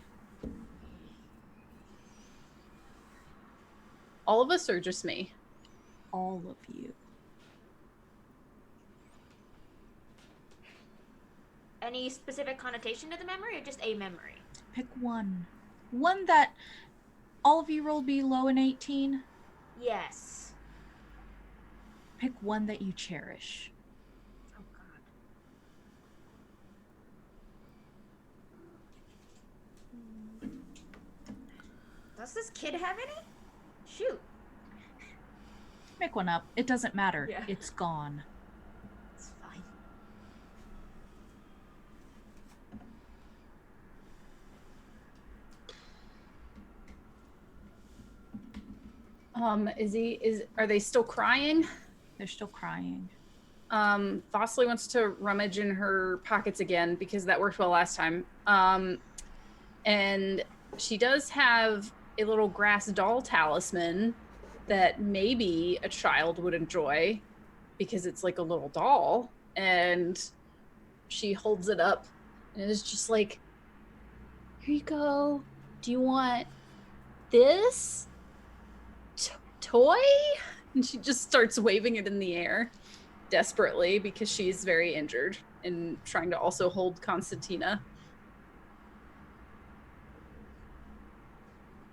All of us or just me? All of you. Any specific connotation to the memory or just a memory? Pick one. One that all of you rolled below an 18. Yes. Pick one that you cherish. Oh god. Does this kid have any? Shoot. Pick one up. It doesn't matter. Yeah. It's gone. It's fine. Are they still crying? They're still crying. Vasily wants to rummage in her pockets again because that worked well last time. And she does have a little grass doll talisman that maybe a child would enjoy because it's like a little doll. And she holds it up and is just like, here you go. Do you want this toy? And she just starts waving it in the air desperately because she's very injured and trying to also hold Constantina.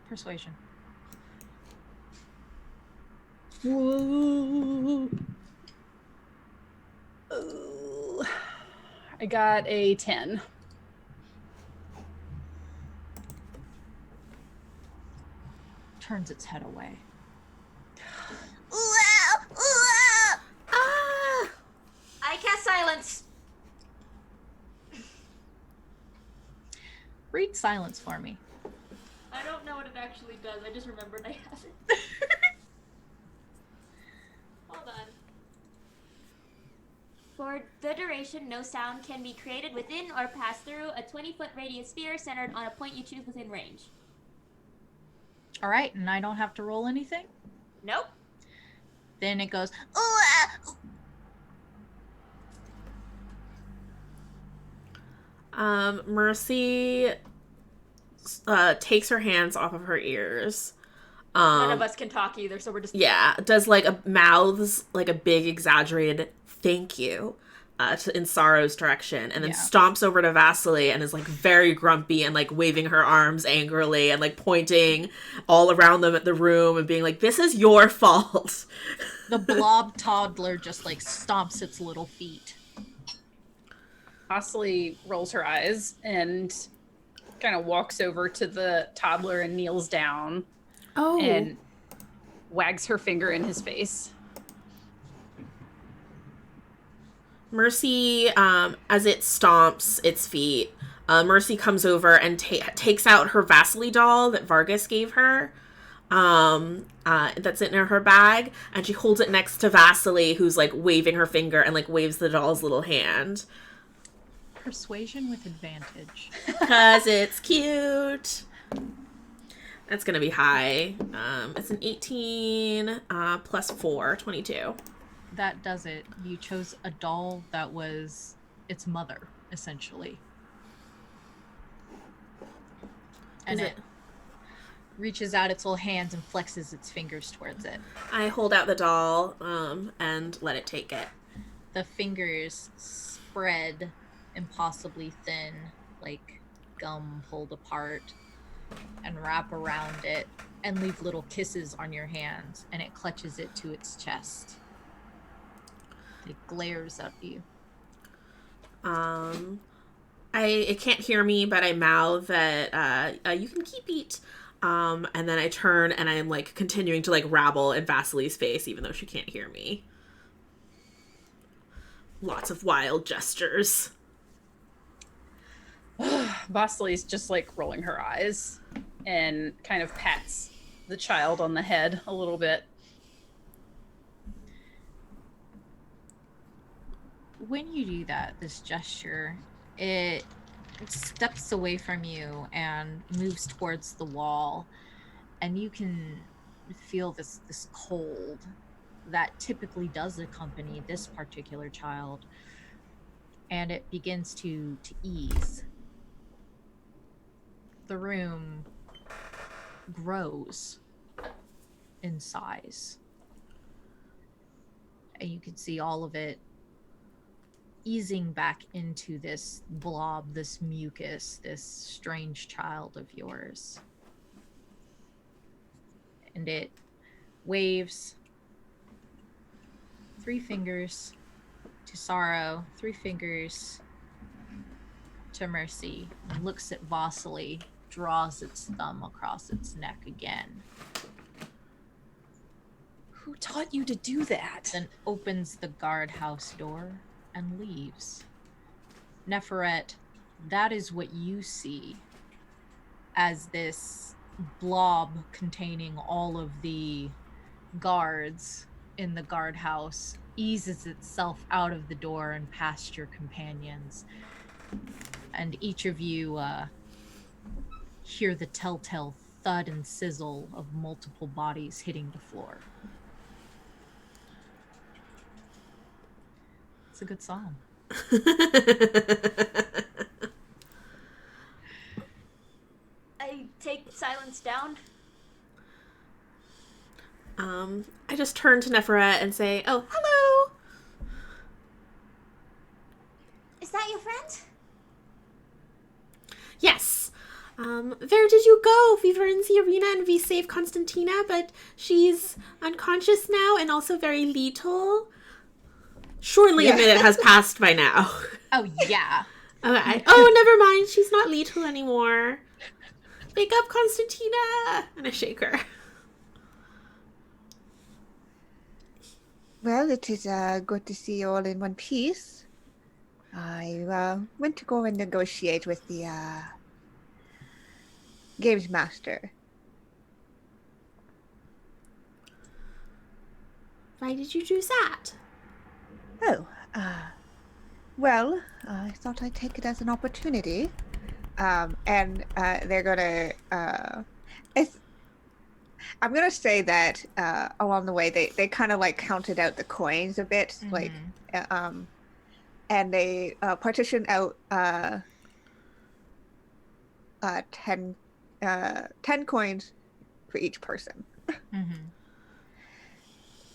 Persuasion. Whoa. Oh. I got a 10. Turns its head away. I cast silence. Read silence for me. I don't know what it actually does. I just remembered I have it. Hold on. For the duration, no sound can be created within or pass through a 20-foot radius sphere centered on a point you choose within range. All right, and I don't have to roll anything? Nope. Then it goes, Mercy takes her hands off of her ears. None of us can talk either, so we're just... Yeah, does like a mouths like a big exaggerated thank you in Sorrow's direction, and then stomps over to Vasily and is like very grumpy and like waving her arms angrily and like pointing all around them at the room and being like, this is your fault. The blob toddler just like stomps its little feet. Vasily rolls her eyes and kind of walks over to the toddler and kneels down. Oh. And wags her finger in his face. Mercy, as it stomps its feet, Mercy comes over and takes out her Vasily doll that Vargas gave her, that's in her bag, and she holds it next to Vasily, who's like waving her finger and like waves the doll's little hand. Persuasion with advantage. Because it's cute. That's going to be high. It's an 18 plus 4, 22. That does it. You chose a doll that was its mother, essentially. And it reaches out its little hands and flexes its fingers towards it. I hold out the doll and let it take it. The fingers spread impossibly thin, like gum pulled apart, and wrap around it and leave little kisses on your hands, and it clutches it to its chest. It glares at you. It can't hear me, but I mouth that you can keep it. And then I turn and I'm like continuing to like rabble in Vasily's face, even though she can't hear me. Lots of wild gestures. Vasily's just like rolling her eyes and kind of pats the child on the head a little bit. When you do that, this gesture, it steps away from you and moves towards the wall, and you can feel this cold that typically does accompany this particular child, and it begins to ease. The room grows in size, and you can see all of it easing back into this blob, this mucus, this strange child of yours. And it waves 3 fingers to Sorrow, 3 fingers to Mercy, and looks at Vasily, draws its thumb across its neck again. Who taught you to do that? Then opens the guardhouse door and leaves. Neferet, that is what you see as this blob containing all of the guards in the guardhouse eases itself out of the door and past your companions. And each of you hear the telltale thud and sizzle of multiple bodies hitting the floor. It's a good song. I take silence down. I just turn to Nepheret and say, "Oh, hello." Is that your friend? Yes. Where did you go? We were in the arena and we saved Constantina, but she's unconscious now and also very little. Surely a minute has passed by now. Oh, yeah. Okay. Oh, never mind. She's not lethal anymore. Wake up, Constantina! And I shake her. Well, it is good to see you all in one piece. I went to go and negotiate with the games master. Why did you do that? Oh, well, I thought I'd take it as an opportunity. And they're gonna, I'm gonna say that along the way they kind of like counted out the coins a bit, like, and they partitioned out 10 coins for each person.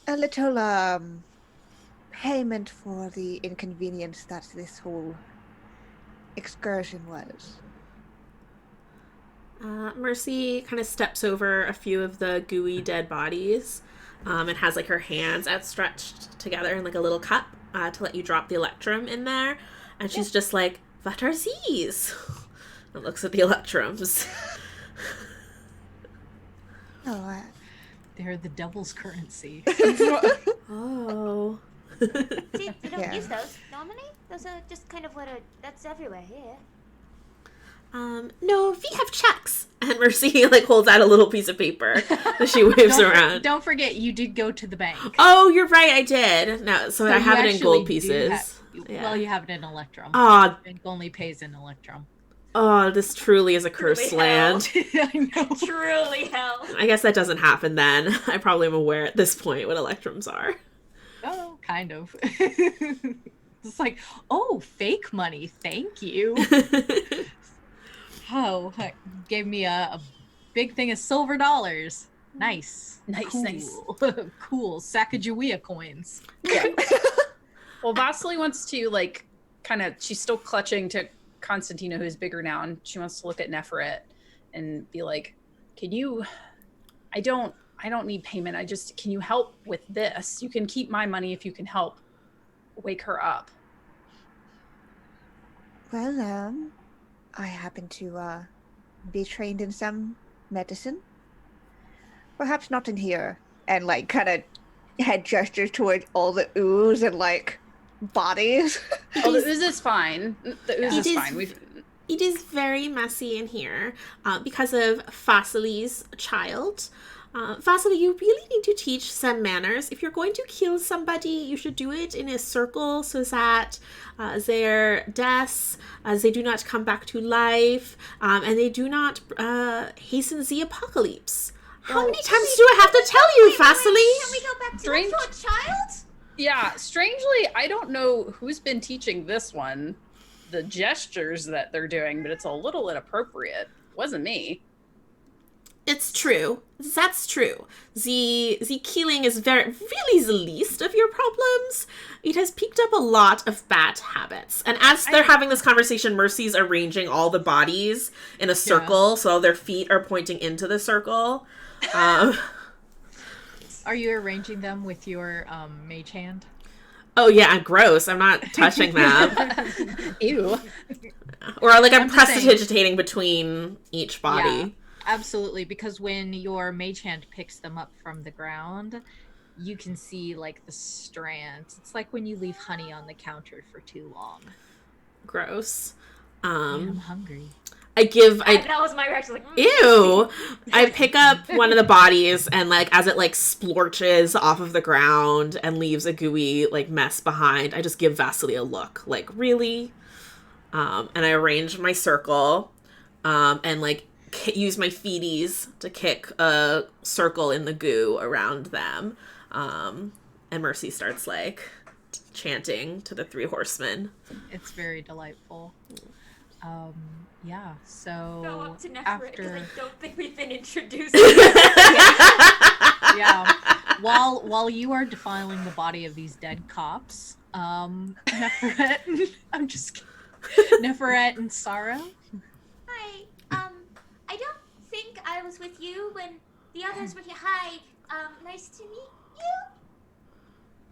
A little payment for the inconvenience that this whole excursion was. Mercy kind of steps over a few of the gooey dead bodies and has like her hands outstretched together in like a little cup to let you drop the electrum in there. And she's just like, "What are these?" And looks at the electrums. Oh, They're the devil's currency. Oh. See, we don't Yeah. use those normally. Those are just kind of that's everywhere here. No, we have checks. And Mercy like holds out a little piece of paper that she waves around. Don't forget, you did go to the bank. Oh, you're right, I did. No, so I you have it in actually gold do pieces. Well, you have it in Electrum. Oh, Bank only pays in Electrum. oh, this truly is a cursed Truly hell. land. I know. Truly hell. I guess that doesn't happen then. I probably am aware at this point what electrums are. Oh, kind of. It's like, oh, fake money, thank you. Oh, gave me a big thing of silver dollars. Nice. Nice. Cool. Sacagawea coins. Yeah. Well, Vasily wants to like kind of. She's still clutching to Constantina, who's bigger now, and she wants to look at Nepheret and be like, "Can you? I don't need payment. Can you help with this? You can keep my money if you can help wake her up." well, I happen to be trained in some medicine. Perhaps not in here. And like kind of head gestures towards all the ooze and like bodies. Oh, the ooze is fine. The ooze is fine. It is very messy in here because of Vasily's child. Vasily, you really need to teach some manners. If you're going to kill somebody, you should do it in a circle so that their deaths, they do not come back to life, and they do not hasten the apocalypse. How many times do I have to tell you, Vasily? Can we go back to Strange. that child? Yeah, strangely, I don't know who's been teaching this one the gestures that they're doing, but it's a little inappropriate. Wasn't me. It's true. That's true. The killing is really the least of your problems. It has picked up a lot of bad habits. And as they're having this conversation, Mercy's arranging all the bodies in a circle, so all their feet are pointing into the circle. Are you arranging them with your mage hand? Oh yeah, I'm gross. I'm not touching them. Ew. Or like I'm I'm just saying- prestidigitating between each body. Yeah, absolutely, because when your mage hand picks them up from the ground, you can see like the strands. It's like when you leave honey on the counter for too long. Gross. Man, I'm hungry. That was my reaction. Like, ew. I pick up one of the bodies and like as it like splorches off of the ground and leaves a gooey like mess behind, I just give Vasily a look. Like, really? And I arrange my circle and like use my feeties to kick a circle in the goo around them. And Mercy starts like chanting to the three horsemen. It's very delightful. Yeah, so go up to Neferit after because I don't think we've been introduced. yeah, while you are defiling the body of these dead cops, Neferet, I'm just kidding. Neferet and Sarah. Hi. I don't think I was with you when the others were here. Hi. Nice to meet you.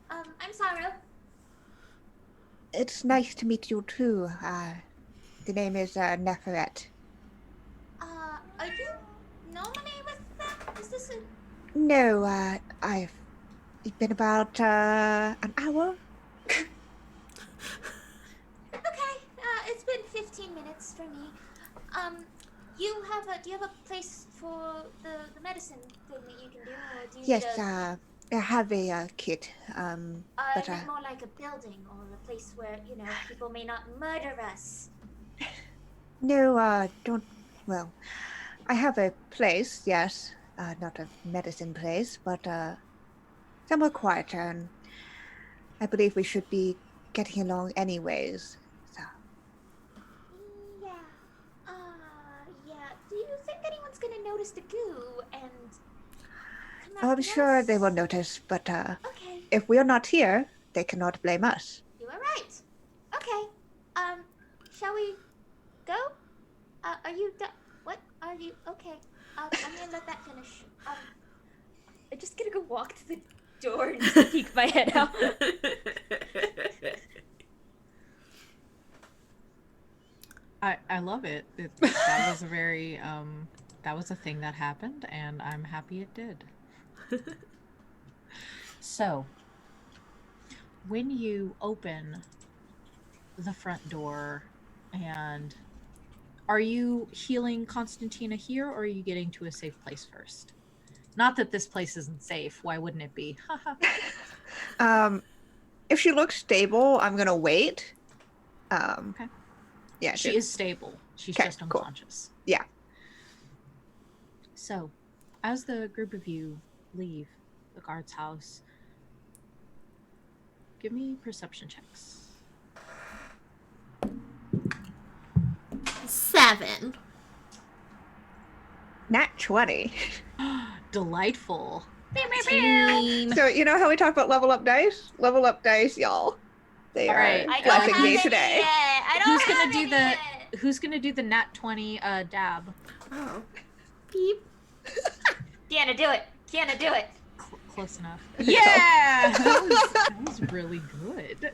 I'm Sarah. It's nice to meet you too. The name is Neferet. Are you normally with them? Is this a... No, it's been about an hour. Okay, it's been 15 minutes for me. Do you have a place for the medicine thing that you can do, or do you Yes, just... I have a kit. But I meant more like a building or a place where, people may not murder us. no, don't. Well, I have a place. Yes, not a medicine place, but somewhere quieter, and I believe we should be getting along anyways. So. Yeah. Yeah. Do you think anyone's gonna notice the goo and come I'm after sure us? they will notice, but Okay. if we are not here, they cannot blame us. You are right. Okay. Shall we go? Are you done? What are you? Okay. I'm gonna let that finish. I'm just gonna go walk to the door and just peek my head out. I love it. That was a very that was a thing that happened, and I'm happy it did. So, when you open the front door, and are you healing Constantina here, or are you getting to a safe place first? Not that this place isn't safe. Why wouldn't it be? If she looks stable, I'm gonna wait. Okay. Yeah, She is stable. She's Okay, just cool. unconscious. Yeah. So, as the group of you leave the guard's house, give me perception checks. 7. Nat 20. Delightful. So you know how we talk about level up dice? Level up dice, y'all. They All are right. I don't blessing have me any today. yet. I don't Who's have gonna do any the yet. Who's gonna do the nat 20 dab? Oh. Beep. Kiana, do it. Kiana, do it. Close enough. Yeah, that was really good.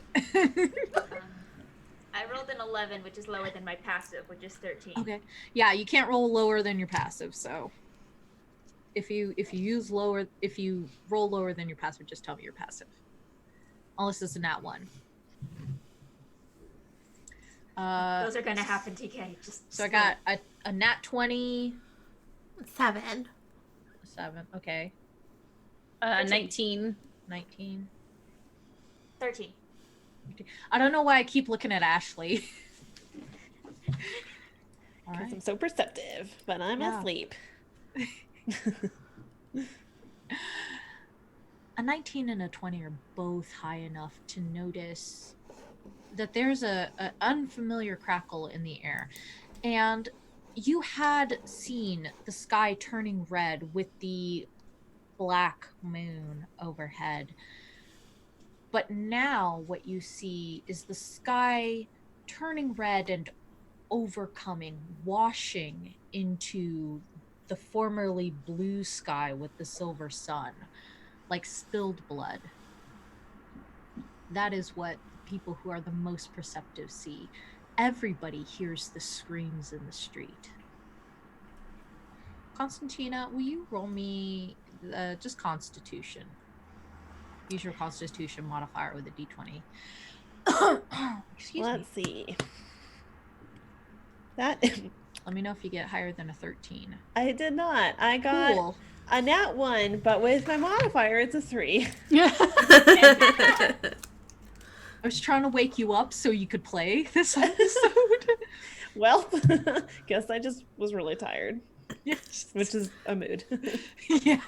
I rolled an 11, which is lower than my passive, which is 13. Okay. Yeah, you can't roll lower than your passive. So if you roll lower than your passive, just tell me your passive. Unless it's a nat 1. Those are gonna happen, TK. So I got a nat 20. 7. 7. Okay. 19. 19. 13. I don't know why I keep looking at Ashley. All Because right. I'm so perceptive, but I'm Yeah. asleep. A 19 and a 20 are both high enough to notice that there's a unfamiliar crackle in the air. And you had seen the sky turning red with the black moon overhead. But now what you see is the sky turning red and overcoming, washing into the formerly blue sky with the silver sun, like spilled blood. That is what people who are the most perceptive see. Everybody hears the screams in the street. Constantina, will you roll me just Constitution? Use your Constitution modifier with a D20. Excuse me. Let's see. That Let me know if you get higher than a 13. I did not. I got Cool. a nat 1, but with my modifier, it's a 3. I was trying to wake you up so you could play this episode. Well, guess I just was really tired, Yes. which is a mood. Yeah.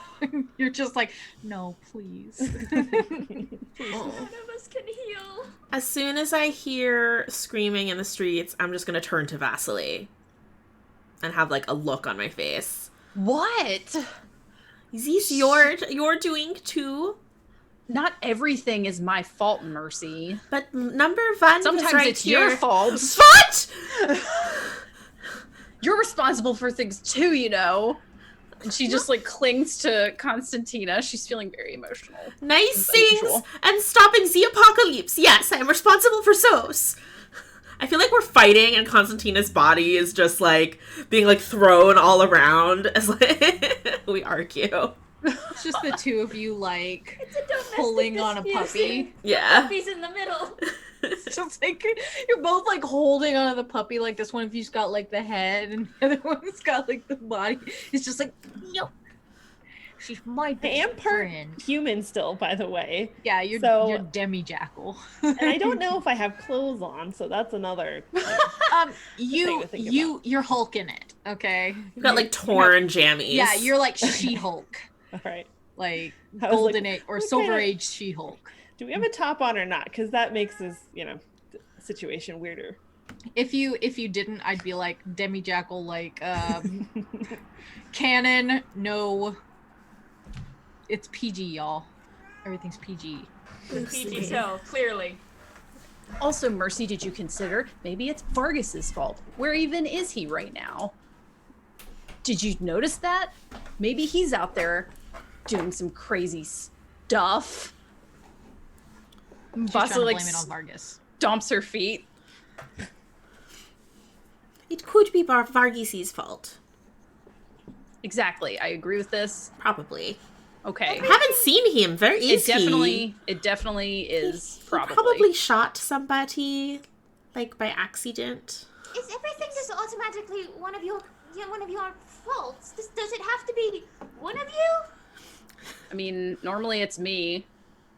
You're just like, no, please. None of us can heal. As soon as I hear screaming in the streets, I'm just gonna turn to Vasily and have like a look on my face. What? Is this your doing too? Not everything is my fault, Mercy. But number one Sometimes is right it's here. your fault. What? You're responsible for things too, you know. And she just like clings to Constantina. She's feeling very emotional. Nice Unusual. things and stopping the apocalypse. Yes, I am responsible for those. I feel like we're fighting and Constantina's body is just like being like thrown all around as like we argue. It's just the two of you like It's a domestic pulling on a dispute. puppy. Yeah. Puppy's in the middle. It's just like you're both like holding onto the puppy. Like this one of you's got like the head, and the other one's got like the body. It's just like no, she's my I best am part friend. human still, by the way. Yeah, you're So- demi jackal. And I don't know if I have clothes on, so that's another. You to think you're Hulk in it. Okay, You've got like torn jammies. yeah, you're like She-Hulk, All right. like I was like, golden age or what silver kind of- age She-Hulk. Do we have a top on or not? Because that makes this, situation weirder. If you didn't, I'd be like demi jackal, like canon. No, it's PG, y'all. Everything's PG. PG show, clearly. Also, Mercy, did you consider maybe it's Vargas's fault? Where even is he right now? Did you notice that? Maybe he's out there doing some crazy stuff. She's trying to Vasily like blame it on Vargas. stomps her feet. It could be Vargis's fault. Exactly. I agree with this. Probably. Okay. I haven't seen him. Where is he? It definitely is He probably. probably shot somebody, like by accident. Is everything just automatically one of your faults? Does it have to be one of you? I mean, normally it's me,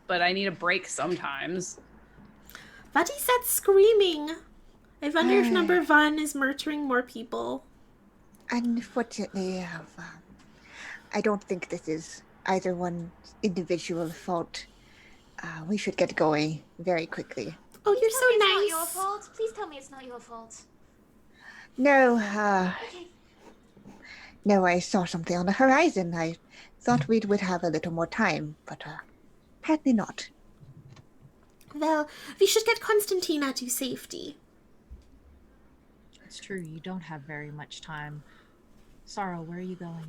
but I need a break sometimes. What is that screaming? I wonder if number one is murdering more people. Unfortunately, I don't think this is either one's individual fault. We should get going very quickly. Oh, Please you're tell so me it's nice. not your fault. Please tell me it's not your fault. No, Okay. no, I saw something on the horizon. I thought we would have a little more time, but apparently not. Well, we should get Constantina to safety. It's true. You don't have very much time. Sorrow, where are you going?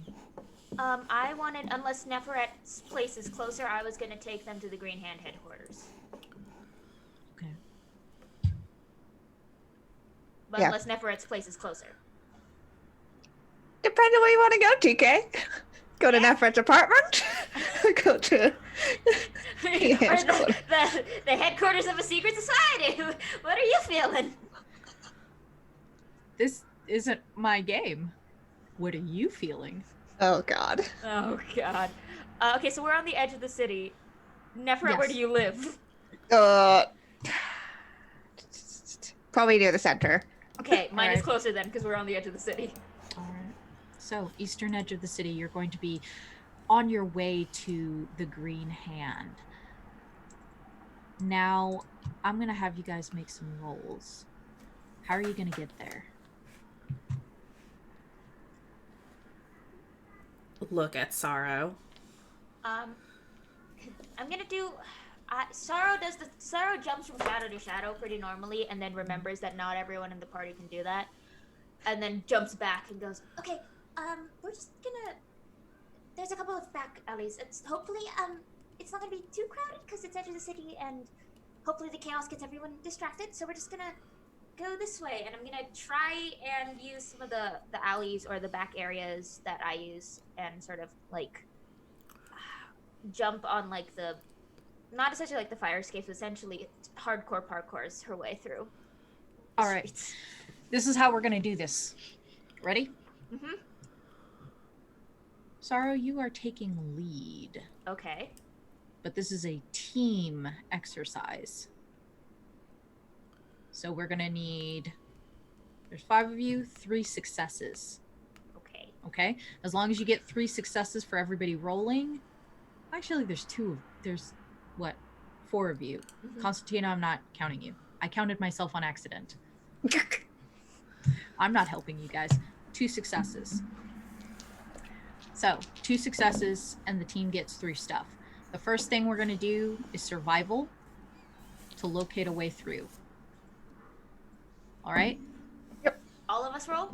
I wanted, unless Neferet's place is closer, I was gonna take them to the Green Hand headquarters. Okay. But Yeah. unless Neferet's place is closer. Depends on where you want to go, TK. Go to Neferet's apartment. Go to Or the headquarters of a secret society. What are you feeling? This isn't my game. What are you feeling? Oh God. Oh god. Okay, so we're on the edge of the city. Neferet, where Yes. do you live? Probably near the center. Okay, mine is Alright. closer then, because we're on the edge of the city. All right. So, eastern edge of the city, you're going to be on your way to the Green Hand. Now, I'm going to have you guys make some rolls. How are you going to get there? Look at Sorrow. I'm gonna do. Sorrow jumps from shadow to shadow pretty normally, and then remembers that not everyone in the party can do that, and then jumps back and goes, "Okay, we're just gonna. There's a couple of back alleys. It's hopefully it's not gonna be too crowded because it's edge of the city, and hopefully the chaos gets everyone distracted. So we're just gonna go this way, and I'm gonna try and use some of the alleys or the back areas that I use, and sort of like jump on like the, not essentially like the fire escapes, essentially hardcore parkours her way through. All right. This is how we're going to do this. Ready? Mm-hmm. Sorrow, you are taking lead, Okay. but this is a team exercise. So we're gonna need, there's 5 of you, 3 successes. Okay. Okay? As long as you get 3 successes for everybody rolling. Actually, there's 4 of you. Mhm. Constantina, I'm not counting you. I counted myself on accident. I'm not helping you guys. 2 successes. So, 2 successes, and the team gets 3 stuff. The first thing we're going to do is survival to locate a way through. All right? All of us roll?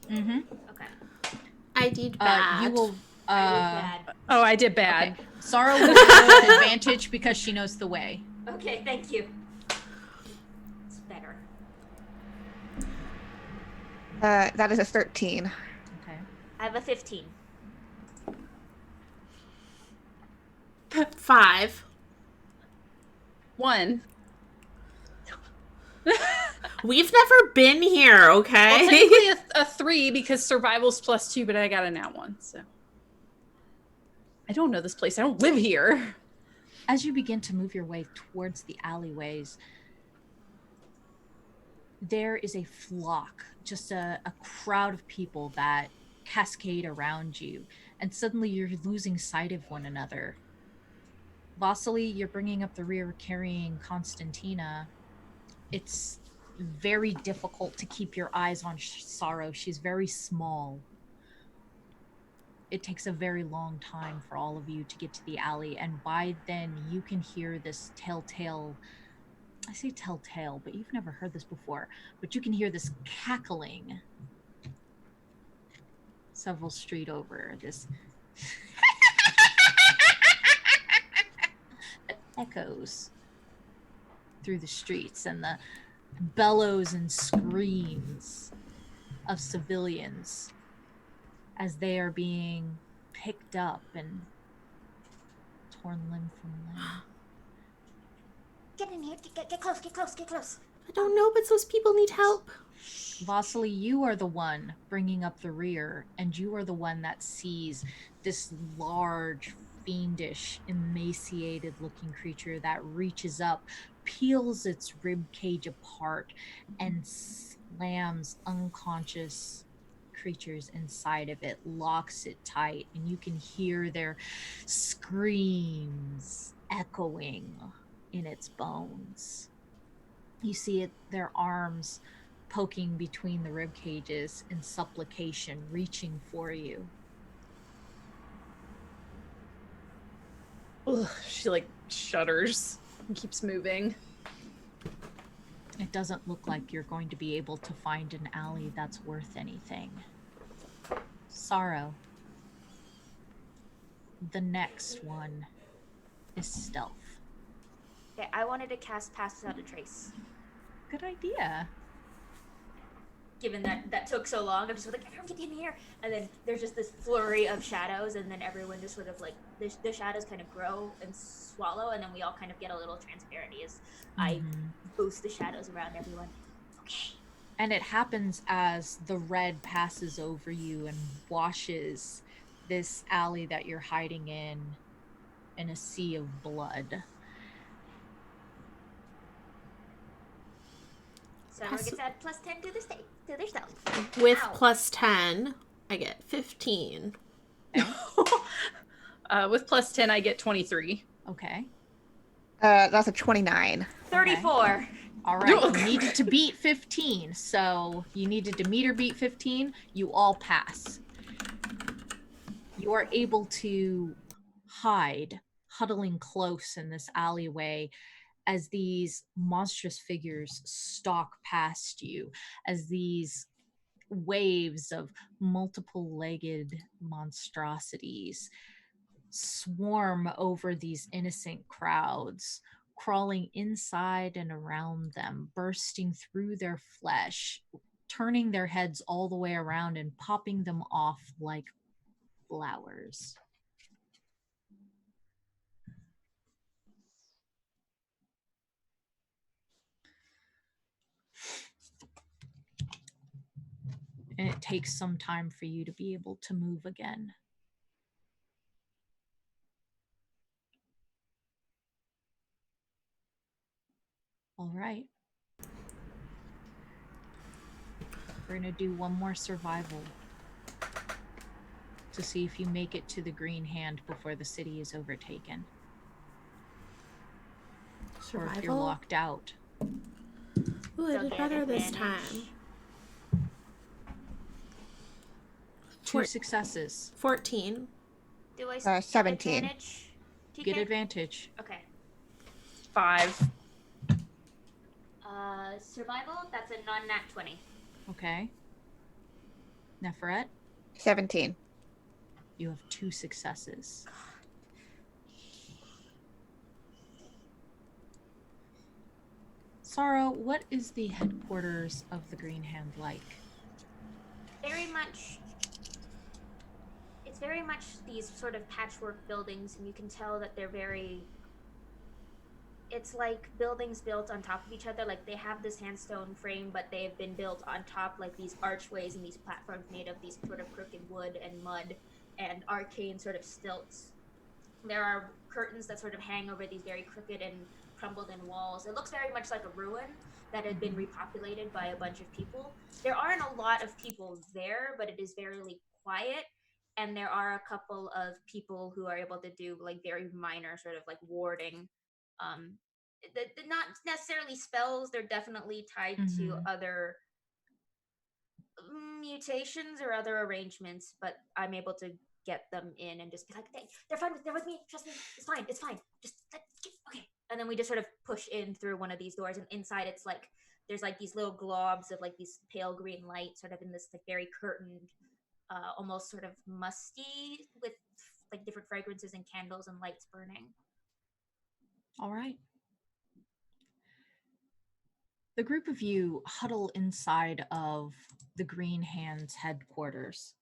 Mm-hmm. Okay. I did bad. You will... I did bad. Oh, I did bad. Okay. Sorrow will roll with advantage because she knows the way. Okay, thank you. It's better. That is a 13. Okay. I have a 15. 5. 1. We've never been here, okay? Well, technically a 3 because survival's +2, but I got a nat 1, so. I don't know this place. I don't live here. As you begin to move your way towards the alleyways, there is a flock, just a crowd of people that cascade around you, and suddenly you're losing sight of one another. Vasily, you're bringing up the rear carrying Constantina. It's very difficult to keep your eyes on Sorrow. She's very small. It takes a very long time for all of you to get to the alley, and by then you can hear this telltale, I say telltale, but you've never heard this before, but you can hear this cackling several street over, this that echoes through the streets, and the bellows and screams of civilians as they are being picked up and torn limb from limb. Get in here. Get close. Get close. Get close. I don't know, but those people need help. Vasily, you are the one bringing up the rear, and you are the one that sees this large, fiendish, emaciated-looking creature that reaches up, peels its rib cage apart, and slams unconscious creatures inside of it, locks it tight, and you can hear their screams echoing in its bones. You see it, their arms poking between the rib cages in supplication, reaching for you. Ugh, she like shudders and keeps moving. It doesn't look like you're going to be able to find an alley that's worth anything. Sorrow. The next one is stealth. Okay, I wanted to cast Pass Without a Trace. Good idea. Given that took so long, I'm just like, everyone get in here. And then there's just this flurry of shadows, and then everyone just sort of like, the shadows kind of grow and swallow, and then we all kind of get a little transparent as I boost the shadows around everyone. Okay. And it happens as the red passes over you and washes this alley that you're hiding in a sea of blood. So everyone gets add +10 to their stealth. With Ow. +10, I get 15. With +10, I get 23. Okay. That's a 29. 34. All right. You needed to beat 15. So you needed to meet or beat 15. You all pass. You are able to hide, huddling close in this alleyway as these monstrous figures stalk past you, as these waves of multiple-legged monstrosities swarm over these innocent crowds, crawling inside and around them, bursting through their flesh, turning their heads all the way around and popping them off like flowers. And it takes some time for you to be able to move again. All right. We're going to do one more survival to see if you make it to the green hand before the city is overtaken. Survival? Or if you're locked out. Ooh, I did better this time. 2 successes. 14. Do I 17. advantage? TK? Get advantage. Okay. 5. Survival, that's a non-nat 20. Okay. Neferet, 17. you have 2 successes. Sorrow, what is the headquarters of the Green Hand like? Very much. It's very much these sort of patchwork buildings, and you can tell that they're very. It's like buildings built on top of each other. Like they have this sandstone frame, but they have been built on top, like these archways and these platforms made of these sort of crooked wood and mud and arcane sort of stilts. There are curtains that sort of hang over these very crooked and crumbled in walls. It looks very much like a ruin that had been repopulated by a bunch of people. There aren't a lot of people there, but it is very quiet. And there are a couple of people who are able to do like very minor sort of like warding. Not necessarily spells. They're definitely tied to other mutations or other arrangements, but I'm able to get them in and just be like, they're fine. They're with me. Trust me. It's fine. It's fine. Just okay. And then we just sort of push in through one of these doors, and inside it's like there's like these little globs of like these pale green light, sort of in this like very curtained, almost sort of musty with like different fragrances and candles and lights burning. All right. The group of you huddle inside of the Green Hand's headquarters.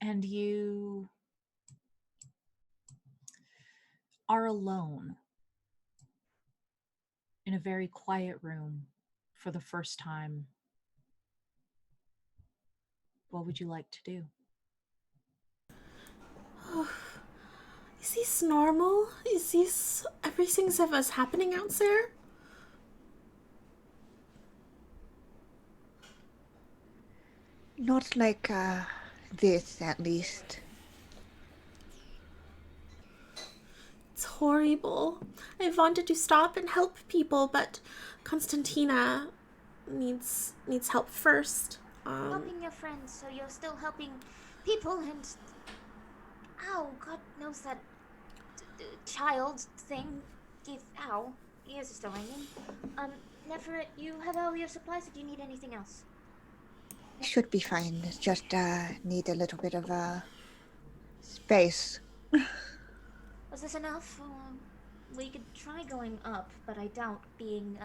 And you are alone in a very quiet room for the first time. What would you like to do? Is this normal? Is this everything that was happening out there? Not like this, at least. It's horrible. I wanted to stop and help people, but Constantina needs help first. Helping your friends, so you're still helping people, and ow, God knows that child thing. Ow, ears are still ringing. Neferet, you have all your supplies, or do you need anything else? I should be fine. Just need a little bit of space. Was this enough? We could try going up, but I doubt being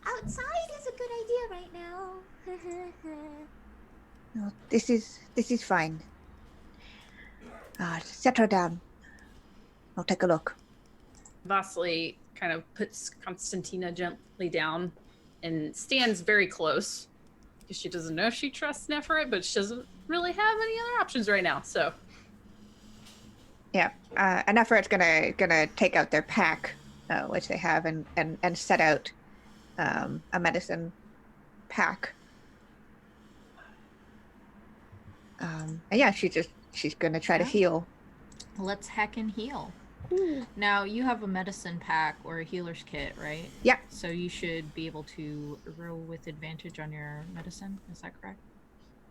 outside is a good idea right now. No, this is fine. Set her down. I'll take a look. Vasily kind of puts Constantina gently down and stands very close because she doesn't know if she trusts Neferet, but she doesn't really have any other options right now. So yeah, and Neferet's gonna take out their pack, which they have, and set out a medicine pack. And yeah, she's gonna try to heal. Let's heck and heal. Now, you have a medicine pack or a healer's kit, right? Yeah. So you should be able to roll with advantage on your medicine. Is that correct?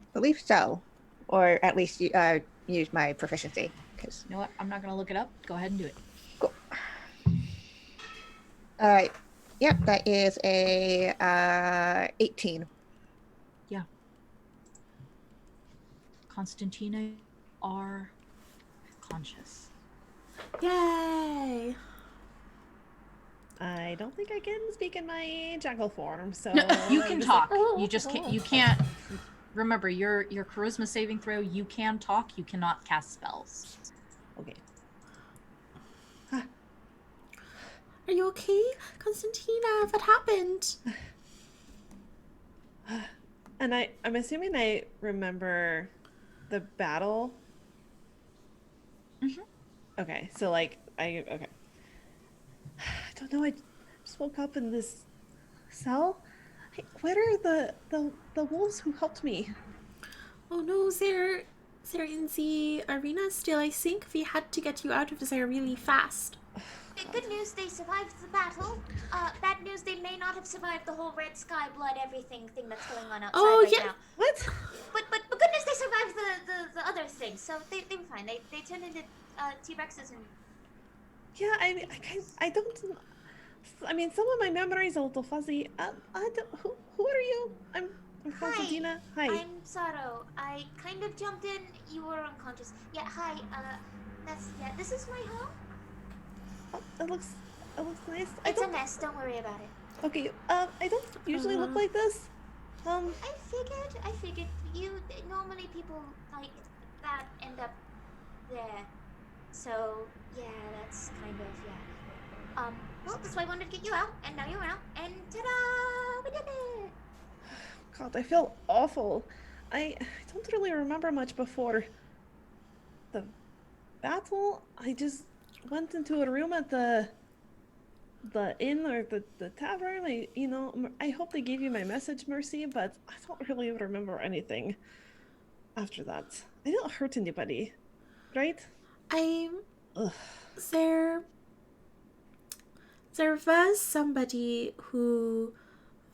I believe so. Or at least use my proficiency. Cause... You know what? I'm not going to look it up. Go ahead and do it. Cool. Yep, that is a 18. Yeah. Constantina, you are conscious. Yay! I don't think I can speak in my jackal form, so You can talk. Oh, You just can't. You can't. Remember, your charisma saving throw. You can talk. You cannot cast spells. Okay. Are you okay, Constantina? What happened? And I'm assuming I remember the battle. Mhm. Okay, so like okay. I don't know. I just woke up in this cell. Where are the wolves who helped me? Oh no, they're in the arena still. I think we had to get you out of there really fast. Good news, they survived the battle. Bad news, they may not have survived the whole red sky, blood, everything thing that's going on outside now. What? But good news, they survived the other thing, so they were fine. They turned into T-Rexes and... Yeah, I don't. I mean, some of my memory is a little fuzzy. Who are you? I'm Constantina. Hi. I'm Sorrow. I kind of jumped in. You were unconscious. Yeah, hi. This is my home. Oh, it looks nice. It's a mess. Don't worry about it. Okay. I don't usually look like this. I figured you normally people like that end up there. So yeah, that's kind of well, that's why I wanted to get you out, and now you're out, and ta-da! We did it! God, I feel awful. I don't really remember much before the battle. I just went into a room at the inn or the tavern. I hope they gave you my message, Mercy, but I don't really remember anything after that. I didn't hurt anybody, right? Ugh. There was somebody who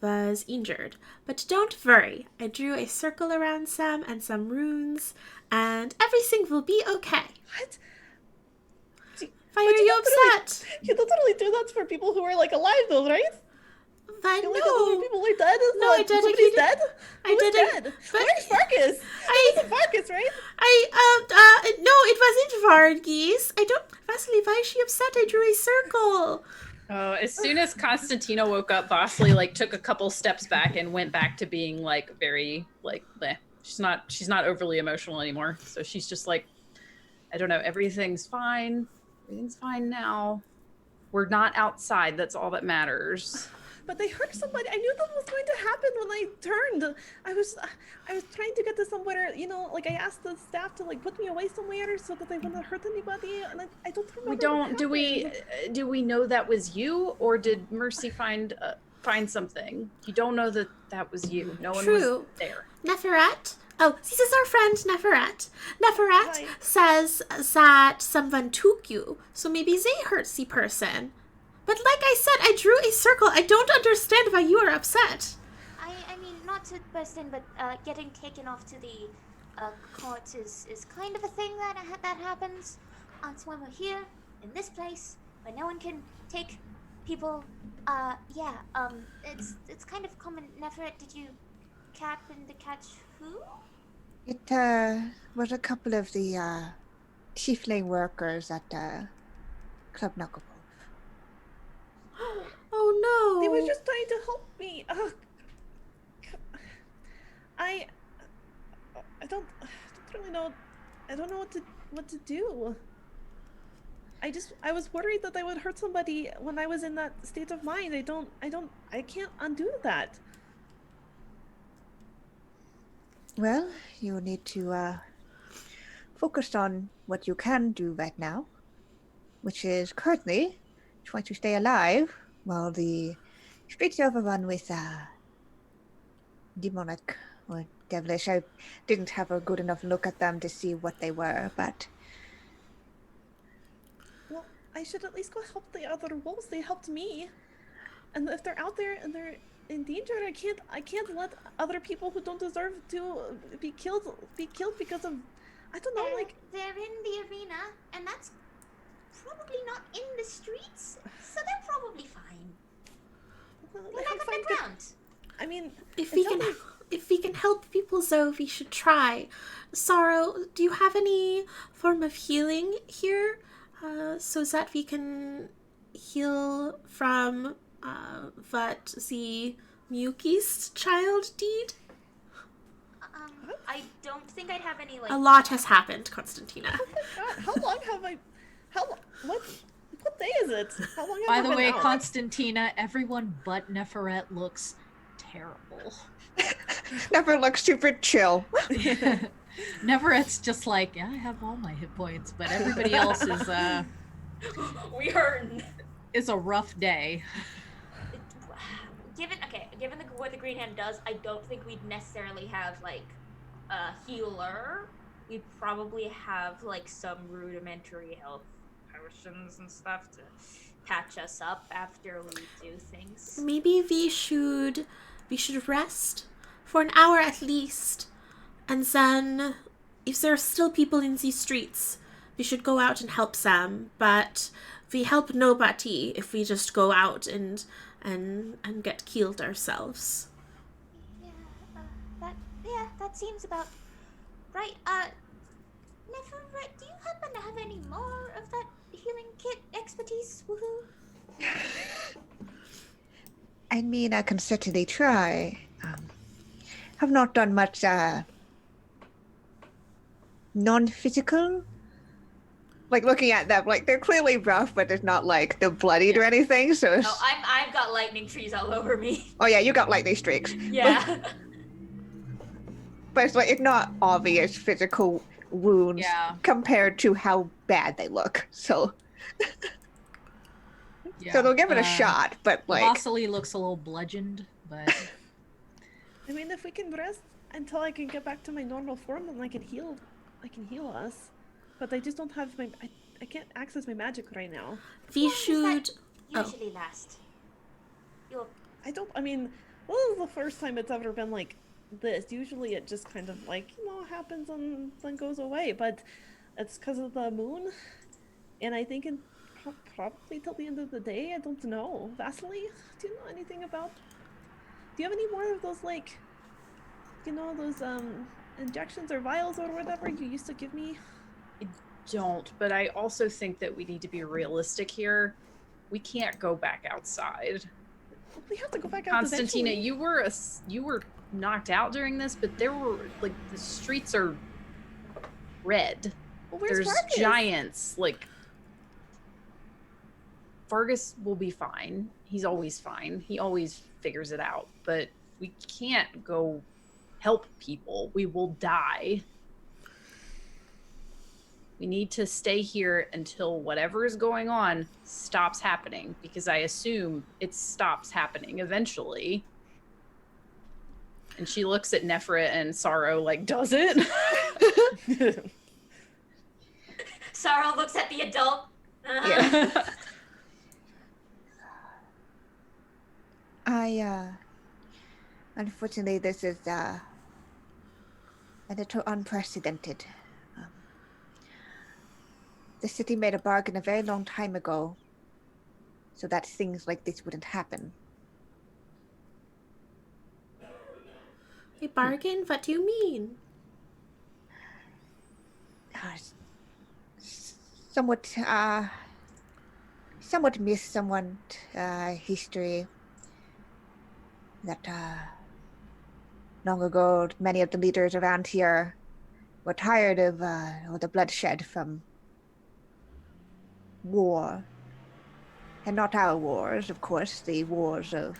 was injured, but don't worry. I drew a circle around some and some runes, and everything will be okay. What? Why are you upset? You don't totally do that for people who are like alive, though, right? I know. know. People are dead. No, I did. Somebody's dead. I did dead. Where's Vargas? It wasn't Vargas, right? No, it wasn't Vargas. I don't. Vasily, why is she upset? I drew a circle. Oh, as soon as Constantina woke up, Vasily like took a couple steps back and went back to being like very like bleh. She's not overly emotional anymore. So she's just like, I don't know, everything's fine. Everything's fine now. We're not outside. That's all that matters. But they hurt somebody. I knew that was going to happen when I turned. I was trying to get to somewhere, like I asked the staff to like put me away somewhere so that they wouldn't hurt anybody, and I don't remember. Do we know that was you, or did Mercy find something? You don't know that was you. No one was there. Neferet? Oh, this is our friend Neferet. Neferet says that someone took you, so maybe they hurt the person. But like I said, I drew a circle. I don't understand why you are upset. I mean, not to burst in, but getting taken off to the court is kind of a thing that happens. That's why we're here, in this place, where no one can take people. It's kind of common. Neferet, did you happen to catch who? It was a couple of the tiefling workers at Club Knuckleball. Oh no! They were just trying to help me. I don't really know. I don't know what to do. I was worried that I would hurt somebody when I was in that state of mind. I can't undo that. Well, you need to focus on what you can do right now, which is currently try to stay alive while the streets are overrun with demonic or devilish. I didn't have a good enough look at them to see what they were, but... Well, I should at least go help the other wolves. They helped me. And if they're out there and they're in danger, I can't let other people who don't deserve to be killed because of... I don't know, They're in the arena, and that's probably not in the streets, so they're probably fine. Well, They're not on the ground. I mean, if we can help people, though, we should try. Sorrow, do you have any form of healing here, so that we can heal from what the Mukis child did? I don't think I'd have any A lot has happened, Constantina. Oh my God, how long have I? What day is it? How long have By I the been way, out? Constantina, everyone but Neferet looks terrible. Never looks super chill. Neverrett's just like, yeah, I have all my hit points, but everybody else is We are it's a rough day. given what the Green Hand does, I don't think we'd necessarily have like a healer. We'd probably have like some rudimentary health potions and stuff to patch us up after we do things. Maybe we should rest for an hour at least, and then if there are still people in these streets, we should go out and help them. But we help nobody if we just go out and get killed ourselves. That seems about right. Neferret, do you happen to have any more of that healing kit expertise? Woohoo! I mean, I can certainly try. Have not done much non-physical. Like looking at them, like they're clearly rough, but it's not like they're bloodied or anything. So. Oh, I've got lightning trees all over me. Oh yeah, you got lightning streaks. Yeah. But it's like it's not obvious physical wounds compared to how bad they look. So. Yeah. So they'll give it a shot, but like. Vasily looks a little bludgeoned, but. I mean, if we can rest until I can get back to my normal form, then I can heal us. But I just don't have my. I can't access my magic right now. We should. Usually last. I mean, this is the first time it's ever been like this. Usually it just kind of like, happens and then goes away. But it's because of the moon. And I think probably till the end of the day, I don't know. Vasily, do you know anything about. Do you have any more of those, like, those injections or vials or whatever you used to give me? I don't, but I also think that we need to be realistic here. We can't go back outside. We have to go back out. Constantina, eventually. you were knocked out during this, but there were like the streets are red. Well, where's There's Vargas? giants. Like Vargas will be fine. He's always fine. He always figures it out. But we can't go help people. We will die. We need to stay here until whatever is going on stops happening, because I assume it stops happening eventually. And she looks at Nephra and Sorrow like, does it? Sorrow looks at the adult. Yeah. Unfortunately, this is a little unprecedented. The city made a bargain a very long time ago so that things like this wouldn't happen. A bargain? What do you mean? Somewhat missed someone history that long ago many of the leaders around here were tired of all the bloodshed from war. And not our wars, of course, the wars of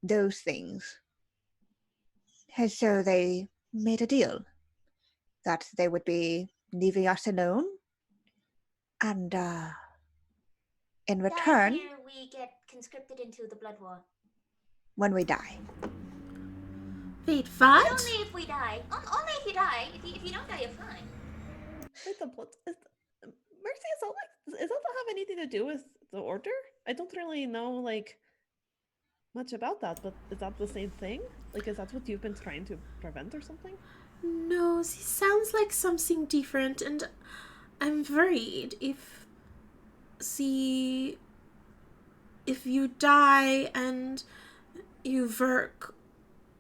those things. And so they made a deal that they would be leaving us alone, and in return, Here we get conscripted into the blood war. when we die. Wait, what? Only if we die. Only if you die. If you don't die, you're fine. Wait, the blood. Mercy, does that have anything to do with the order? I don't really know, like, much about that, but is that the same thing? Like, is that what you've been trying to prevent or something? No, this sounds like something different, and I'm worried if you die and you work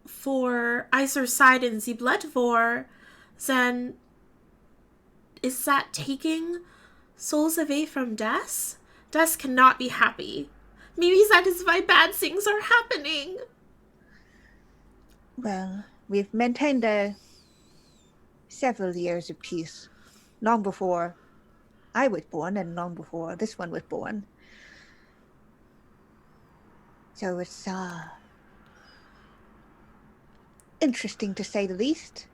for either side in the blood war, then is that taking souls away from Death? Death cannot be happy. Maybe that is why bad things are happening. Well, we've maintained several years of peace, long before I was born and long before this one was born. So it's interesting to say the least,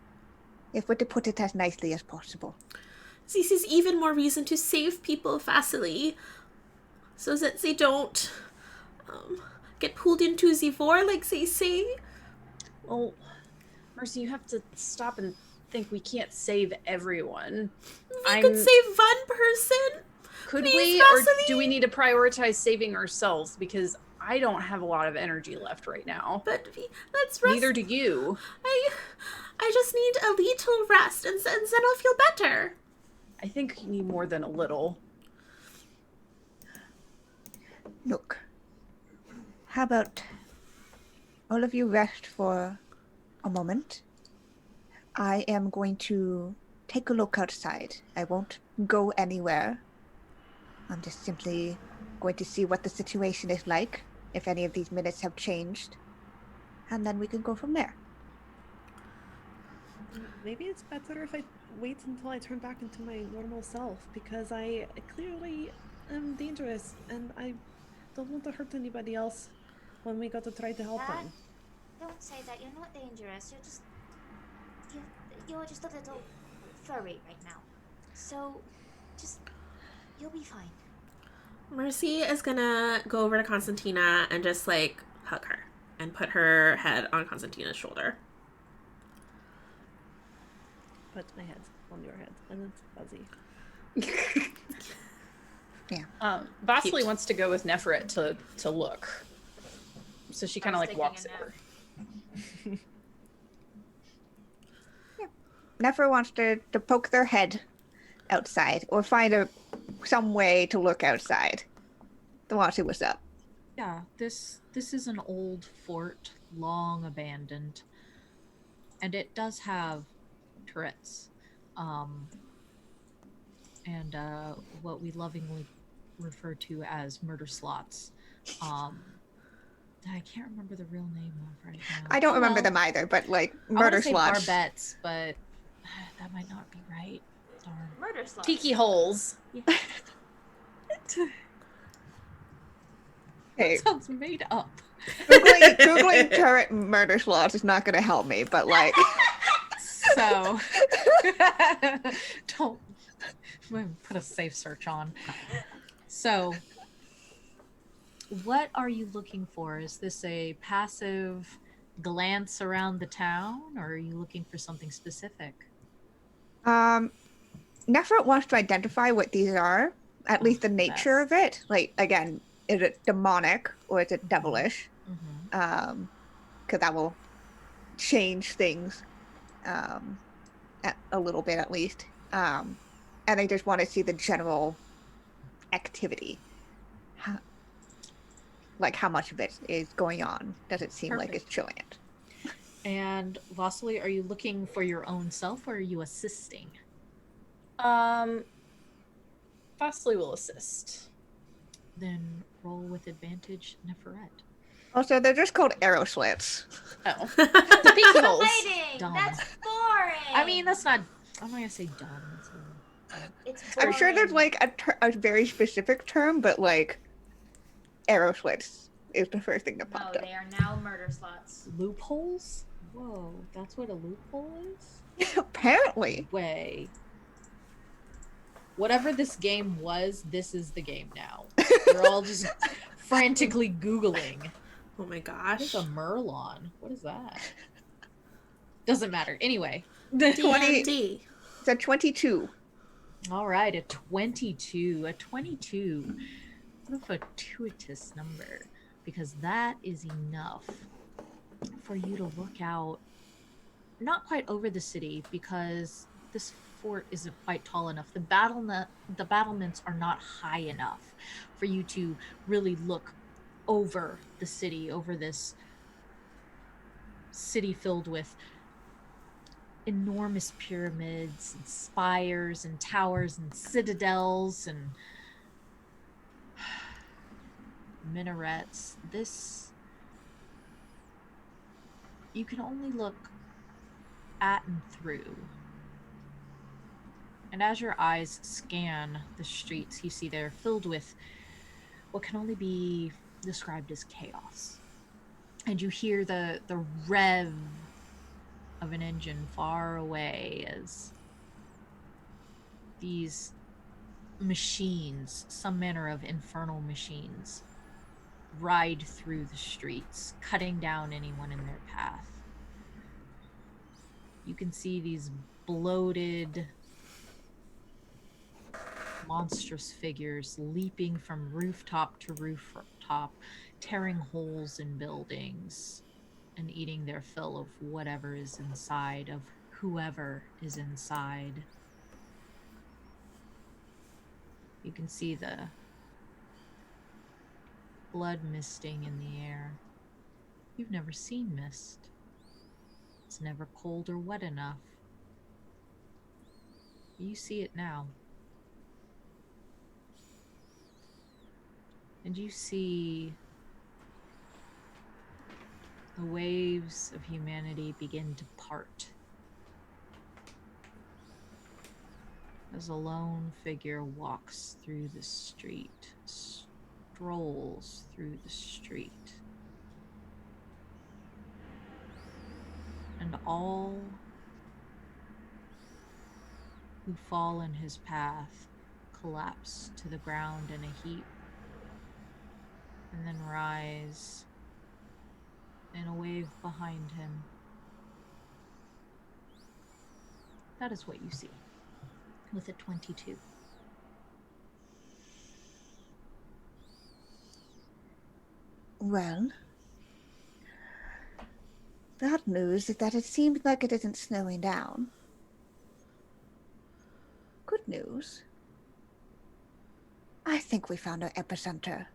if we're to put it as nicely as possible. This is even more reason to save people, Vasily, so that they don't get pulled into the war, like they say. Well, Mercy, you have to stop and think we can't save everyone. We could save one person. Could Please, we, or Vasily? do we need to prioritize saving ourselves? Because I don't have a lot of energy left right now. But let's rest. Neither do you. I just need a little rest, and then I'll feel better. I think you need more than a little. Look, how about all of you rest for a moment? I am going to take a look outside. I won't go anywhere. I'm just simply going to see what the situation is like, if any of these minutes have changed, and then we can go from there. Maybe it's better if I wait until I turn back into my normal self, because I clearly am dangerous, and I don't want to hurt anybody else when we go to try to help them. Don't say that. You're not dangerous. You're just a little furry right now. So, you'll be fine. Mercy is gonna go over to Constantina and just like hug her and put her head on Constantina's shoulder. Put my head on your head, and it's fuzzy. Yeah. Vasily Cute. wants to go with Nefret to look. So she kind of like walks over. Nefer wants to poke their head outside, or find some way to look outside. To want to see what's up. Yeah, this is an old fort, long abandoned, and it does have turrets, and what we lovingly refer to as murder slots. I can't remember the real name of right now. I don't remember them either, but like murder I wanna slots. say barbettes, but that might not be right. Darn. Murder slots. Tiki holes. Hey, That sounds made up. Googling turret murder slots is not going to help me, but like, So, don't I'm gonna put a safe search on. So, what are you looking for? Is this a passive glance around the town, or are you looking for something specific? Nefert wants to identify what these are, at least the nature of it. Like, again, is it demonic or is it devilish? Mm-hmm. Because that will change things a little bit at least. And I just want to see the general activity. Like how much of it is going on. Does it seem like it's chilling it? And Vasily, are you looking for your own self, or are you assisting? Vasily will assist. Then roll with advantage, Neferet. Also, they're just called arrow slits. Oh. The tiki holes. Fighting! Dumb. That's boring! I mean, that's not. I'm not gonna say dumb. It's I'm sure there's boring. like a very specific term, but like arrow slits is the first thing that No, popped up. they are now murder slots. Loopholes? Whoa, that's what a loophole is? Apparently. Way. Whatever this game was, this is the game now. We're all just frantically Googling. Oh my What gosh. is a Merlon? What is that? Doesn't matter. Anyway. D&D. It's a 22. All right, a 22. A 22. What a fortuitous number. Because that is enough for you to look out, not quite over the city, because this fort isn't quite tall enough. The battlements are not high enough for you to really look over the city, over this city filled with enormous pyramids and spires and towers and citadels and minarets. This, you can only look at and through. And as your eyes scan the streets, you see they're filled with what can only be described as chaos. And you hear the rev of an engine far away as these machines, some manner of infernal machines, ride through the streets, cutting down anyone in their path. You can see these bloated, monstrous figures leaping from rooftop to rooftop, tearing holes in buildings and eating their fill of whatever is inside, of whoever is inside. You can see the blood misting in the air. You've never seen mist. It's never cold or wet enough. You see it now. And you see the waves of humanity begin to part as a lone figure walks through the street, strolls through the street. And all who fall in his path collapse to the ground in a heap, and then rise in a wave behind him. That is what you see with a 22. Well, bad news is that it seems like it isn't slowing down. Good news. I think we found our epicenter.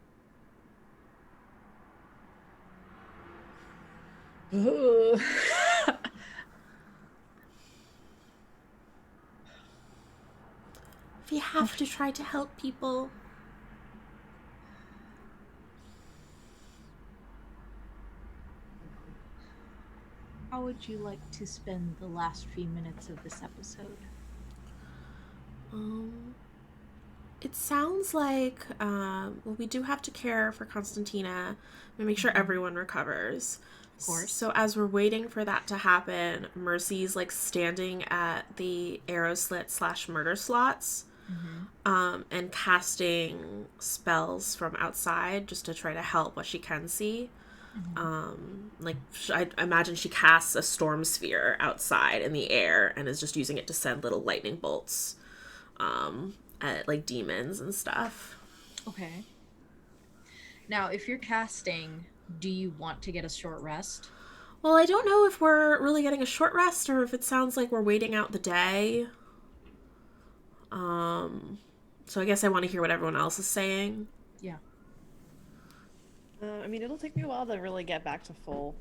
Ooh. If you have to try to help people. How would you like to spend the last few minutes of this episode? It sounds like, well, we do have to care for Constantina and make sure everyone recovers. Of course. So as we're waiting for that to happen, Mercy's like standing at the arrow slit / murder slots, and casting spells from outside just to try to help what she can see. I imagine she casts a storm sphere outside in the air and is just using it to send little lightning bolts at like demons and stuff. Okay. Now, if you're casting, do you want to get a short rest? Well, I don't know if we're really getting a short rest or if it sounds like we're waiting out the day. So I guess I want to hear what everyone else is saying. Yeah. I mean, it'll take me a while to really get back to full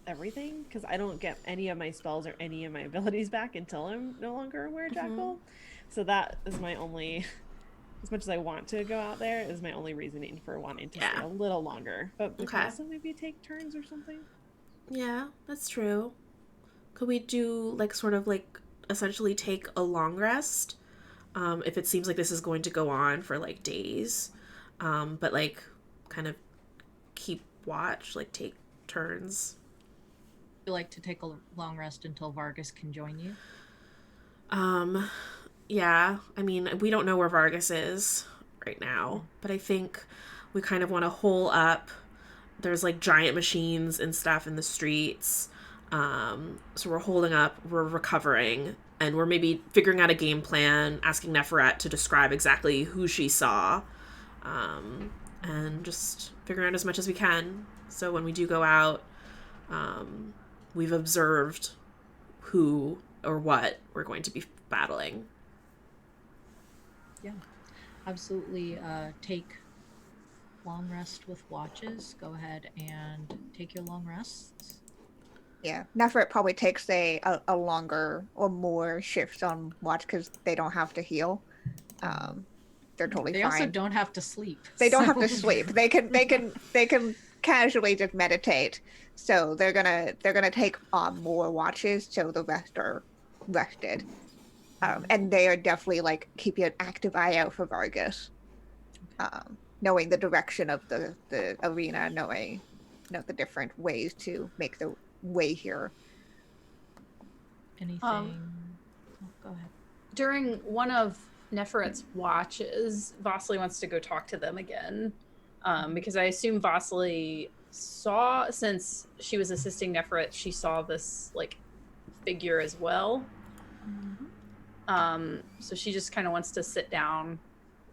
everything, because I don't get any of my spells or any of my abilities back until I'm no longer a werejackal. So that is my only, as much as I want to go out there, is my only reasoning for wanting to stay a little longer. But we can also maybe take turns or something. Yeah, that's true. Could we do like sort of like essentially take a long rest? If it seems like this is going to go on for like days, but like kind of keep watch, like take turns. Would you like to take a long rest until Vargas can join you? Yeah, I mean, we don't know where Vargas is right now, but I think we kind of want to hole up. There's like giant machines and stuff in the streets. So we're holding up, we're recovering, and we're maybe figuring out a game plan, asking Neferet to describe exactly who she saw, and just figuring out as much as we can. So when we do go out, we've observed who or what we're going to be battling. Yeah, absolutely. Take long rest with watches. Go ahead and take your long rests. Yeah, Neferet probably takes a longer or more shifts on watch because they don't have to heal. They're totally They fine. also don't have to sleep. They don't have to sleep. They can casually just meditate. So they're gonna take on more watches so the rest are rested. And they are definitely like keeping an active eye out for Vargas. Knowing the direction of the arena, knowing the different ways to make the way here. Anything? Oh, go ahead. During one of Neferet's watches, Vasily wants to go talk to them again. Because I assume Vasily saw, since she was assisting Neferet, she saw this like figure as well. So she just kind of wants to sit down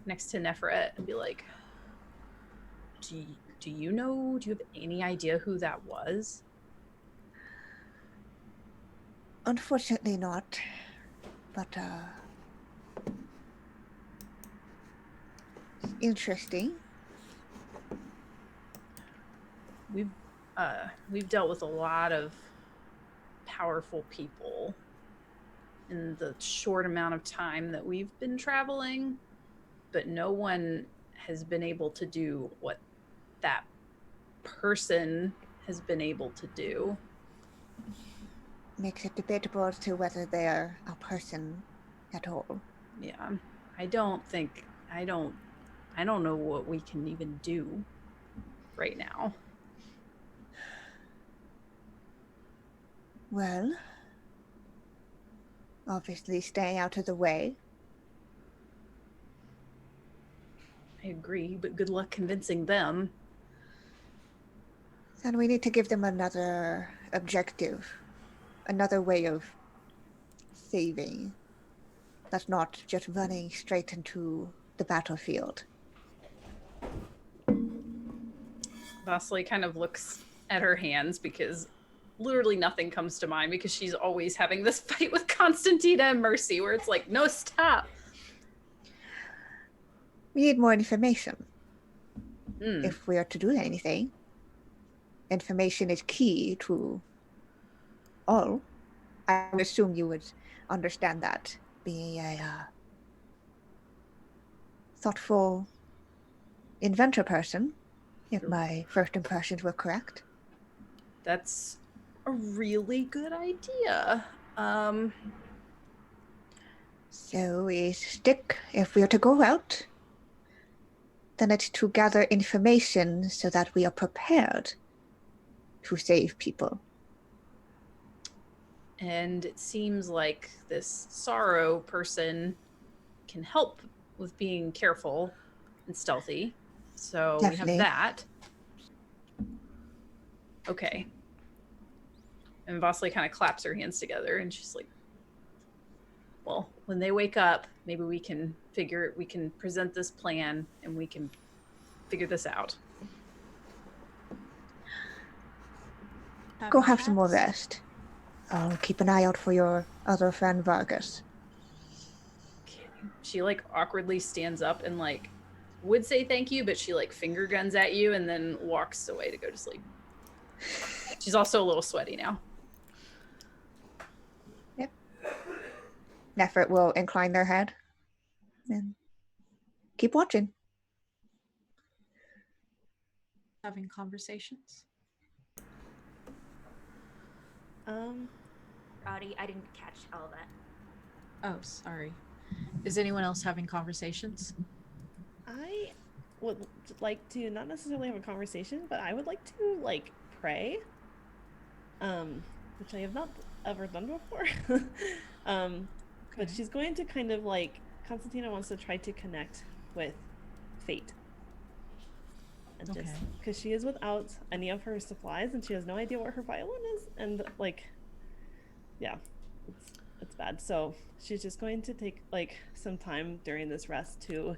next to Neferet and be like, do you have any idea who that was? Unfortunately not, but interesting. We've dealt with a lot of powerful people in the short amount of time that we've been traveling, but no one has been able to do what that person has been able to do. Makes it debatable as to whether they're a person at all. Yeah, I don't know what we can even do right now. Well, obviously stay out of the way. I agree, but good luck convincing them. Then we need to give them another objective, another way of saving. That's not just running straight into the battlefield. Vasily kind of looks at her hands because literally nothing comes to mind, because she's always having this fight with Constantina and Mercy where it's like, no, stop. We need more information. If we are to do anything. Information is key to all. I would assume you would understand that, being a thoughtful inventor person, if my first impressions were correct. That's a really good idea. So we stick, if we are to go out, then it's to gather information so that we are prepared to save people. And it seems like this Sorrow person can help with being careful and stealthy. So Definitely. We have that. Okay. And Vasily kind of claps her hands together and she's like, well, when they wake up, maybe we can present this plan and we can figure this out. Go have some more rest. I'll keep an eye out for your other friend Vargas. She like awkwardly stands up and like would say thank you, but she like finger guns at you and then walks away to go to sleep. She's also a little sweaty now. Yep. Nefert will incline their head and keep watching. Having conversations? Roddy, I didn't catch all that. Oh, sorry. Is anyone else having conversations? I would like to not necessarily have a conversation, but I would like to like pray, which I have not ever done before. But she's going to kind of like, Constantina wants to try to connect with fate. And just because she is without any of her supplies and she has no idea what her violin is, and like, yeah, it's bad. So she's just going to take like some time during this rest to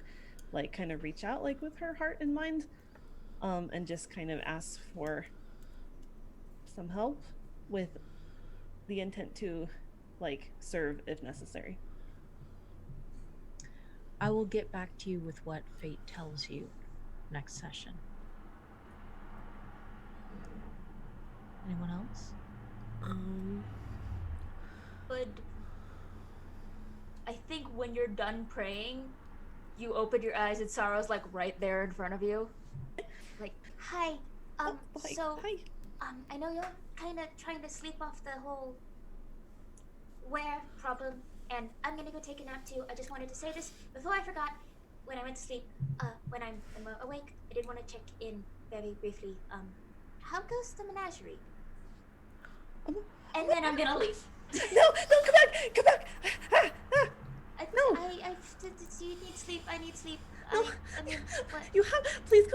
like kind of reach out like with her heart and mind, and just kind of ask for some help with the intent to like serve if necessary. I will get back to you with what fate tells you next session. Anyone else? But I think when you're done praying, you open your eyes and Sorrow's like right there in front of you. Like, hi. Hi. I know you're kind of trying to sleep off the whole wear problem, and I'm gonna go take a nap too. I just wanted to say this before I forgot. When I went to sleep, when I'm awake, I did want to check in very briefly. How goes the menagerie? And then I'm gonna leave. No, come back, come back. No. You need sleep. I need sleep. No. I mean, what? You have, please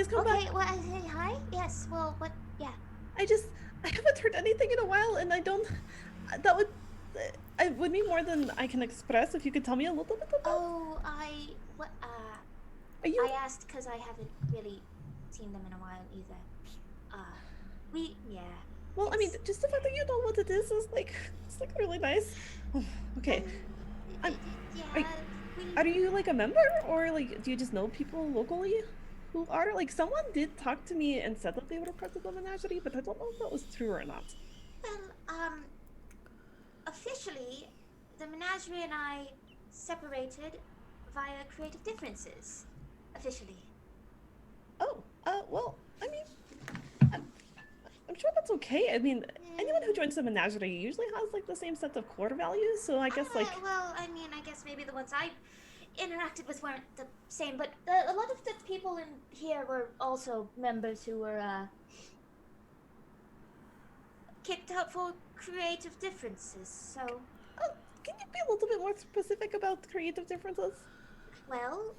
come back. Okay, well, hey, hi? Yes, well, what? Yeah. I haven't heard anything in a while, and I don't, that would, I would mean more than I can express if you could tell me a little bit about. Oh, what, Are you? I asked because I haven't really seen them in a while either. Yeah. Well, I mean, just the fact that you know what it is it's like really nice. Okay. Are you like a member, or like do you just know people locally who are? Like, someone did talk to me and said that they were part of the menagerie, but I don't know if that was true or not. Well, officially, the menagerie and I separated via creative differences. Officially. Oh, well, I mean, I'm sure that's okay. I mean, anyone who joins the menagerie usually has like the same set of core values, so I guess like. Well, I mean, I guess maybe the ones I interacted with weren't the same, but a lot of the people in here were also members who were kicked out for creative differences. So. Can you be a little bit more specific about creative differences? Well,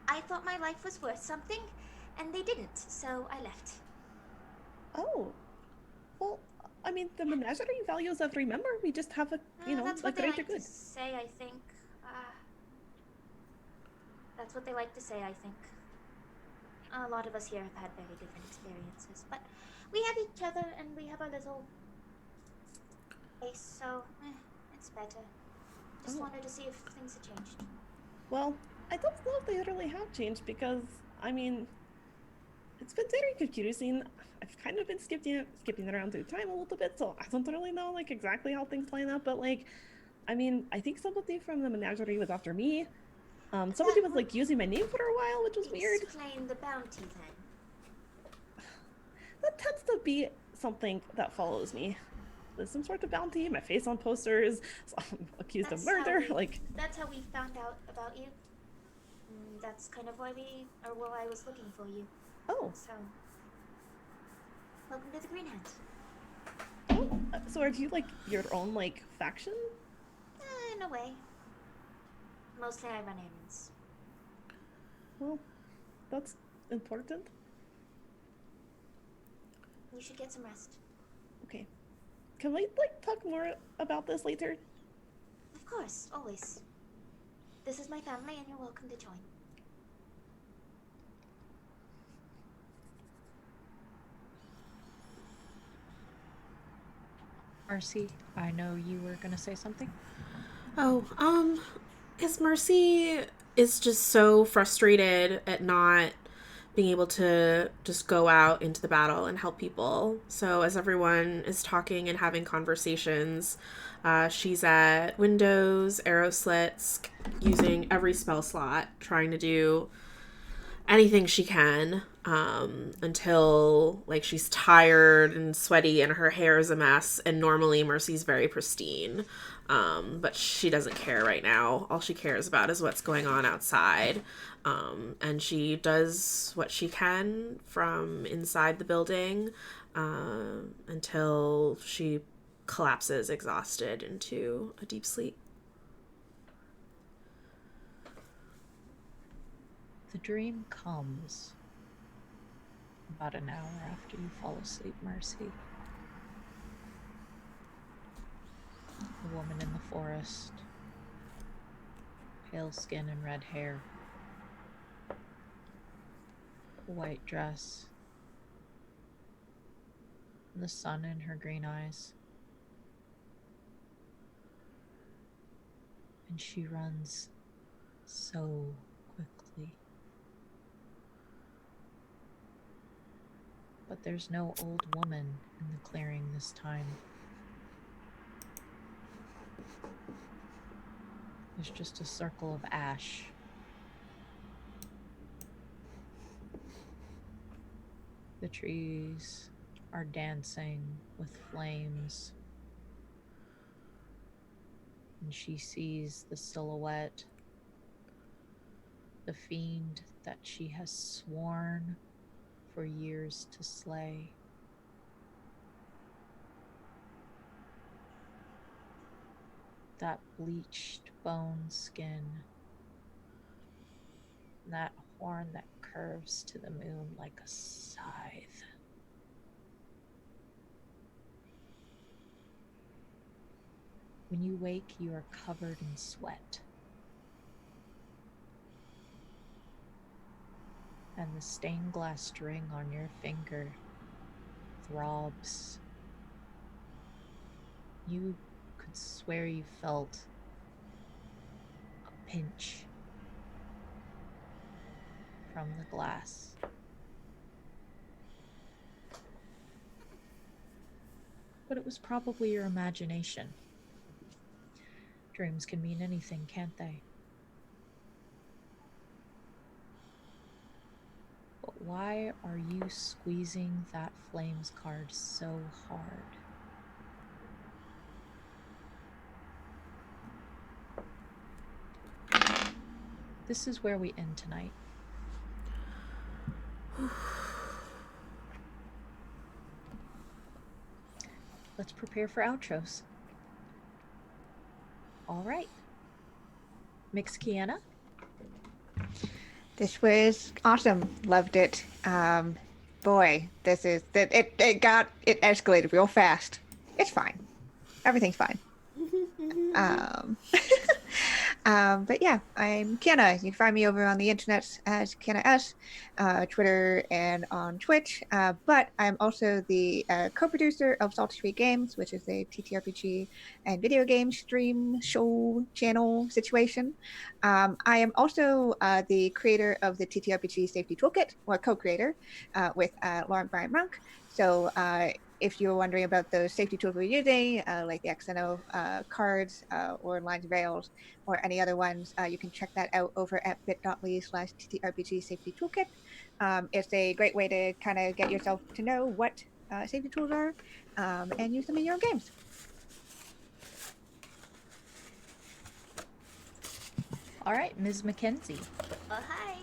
I thought my life was worth something, and they didn't, so I left. Oh. Well, I mean, the menagerie values every member. We just have that's a what they greater like good. to say, I think. That's what they like to say, I think. A lot of us here have had very different experiences, but we have each other, and we have our little place, so it's better. Just wanted to see if things had changed. Well, I don't know if they really have changed because, I mean, it's been very confusing. I've kind of been skipping around through time a little bit, so I don't really know like exactly how things line up. But like, I mean, I think somebody from the menagerie was after me. Somebody was like using my name for a while, which was weird. Explain the bounty then. That tends to be something that follows me. There's some sort of bounty, my face on posters, I'm accused of murder. That's how we found out about you. That's kind of why I was looking for you. Oh. So, welcome to the Green Hand. Oh, so are you like your own like faction? In a way. Mostly I run errands. Well, that's important. You should get some rest. Okay. Can we like talk more about this later? Of course, always. This is my family and you're welcome to join. Mercy, I know you were gonna say something. Oh, His Mercy is just so frustrated at not being able to just go out into the battle and help people. So as everyone is talking and having conversations, she's at windows, arrow slits, using every spell slot, trying to do anything she can, until like she's tired and sweaty and her hair is a mess. And normally Mercy's very pristine, but she doesn't care right now. All she cares about is what's going on outside. And she does what she can from inside the building, until she collapses exhausted into a deep sleep. The dream comes about an hour after you fall asleep, Mercy. The woman in the forest, pale skin and red hair, a white dress, and the sun in her green eyes. And she runs so quickly. But there's no old woman in the clearing this time. There's just a circle of ash. The trees are dancing with flames. And she sees the silhouette, the fiend that she has sworn for years to slay. that bleached bone skin, that horn that curves to the moon like a scythe. When you wake, you are covered in sweat. And the stained glass ring on your finger throbs. You could swear you felt a pinch from the glass. But it was probably your imagination. Dreams can mean anything, can't they? But why are you squeezing that flames card so hard? This is where we end tonight. Let's prepare for outros. All right. Mix Kiana. This was awesome. Loved it. Boy, this is it escalated real fast. It's fine. Everything's fine. But yeah, I'm Kiana. You can find me over on the internet as Kiana S, Twitter and on Twitch. But I'm also the co-producer of Salty Sweet Games, which is a TTRPG and video game stream show channel situation. I am also the creator of the TTRPG Safety Toolkit, or co-creator with Lauren Bryant Monk. So if you're wondering about those safety tools we're using, like the XNO cards or Lines of Rails or any other ones, you can check that out over at bit.ly/TTRPG Safety Toolkit. It's a great way to kind of get yourself to know what safety tools are and use them in your own games. All right, Ms. Mackenzie. Hi.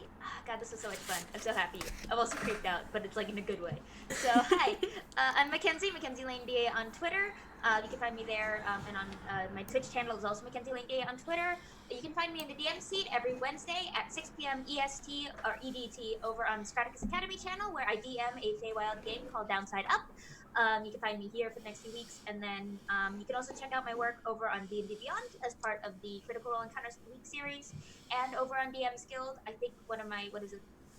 God, this was so much fun. I'm so happy. I'm also creeped out, but it's like in a good way. So, hi. I'm Mackenzie Lane DA on Twitter. You can find me there, and on my Twitch channel is also Mackenzie Lane DA on Twitter. You can find me in the DM seat every Wednesday at 6 p.m. EST or EDT over on Straticus Academy channel, where I DM a Feywild game called Downside Up. You can find me here for the next few weeks, and then you can also check out my work over on D&D Beyond as part of the Critical Role Encounters of the Week series, and over on DM's Guild. I think one of my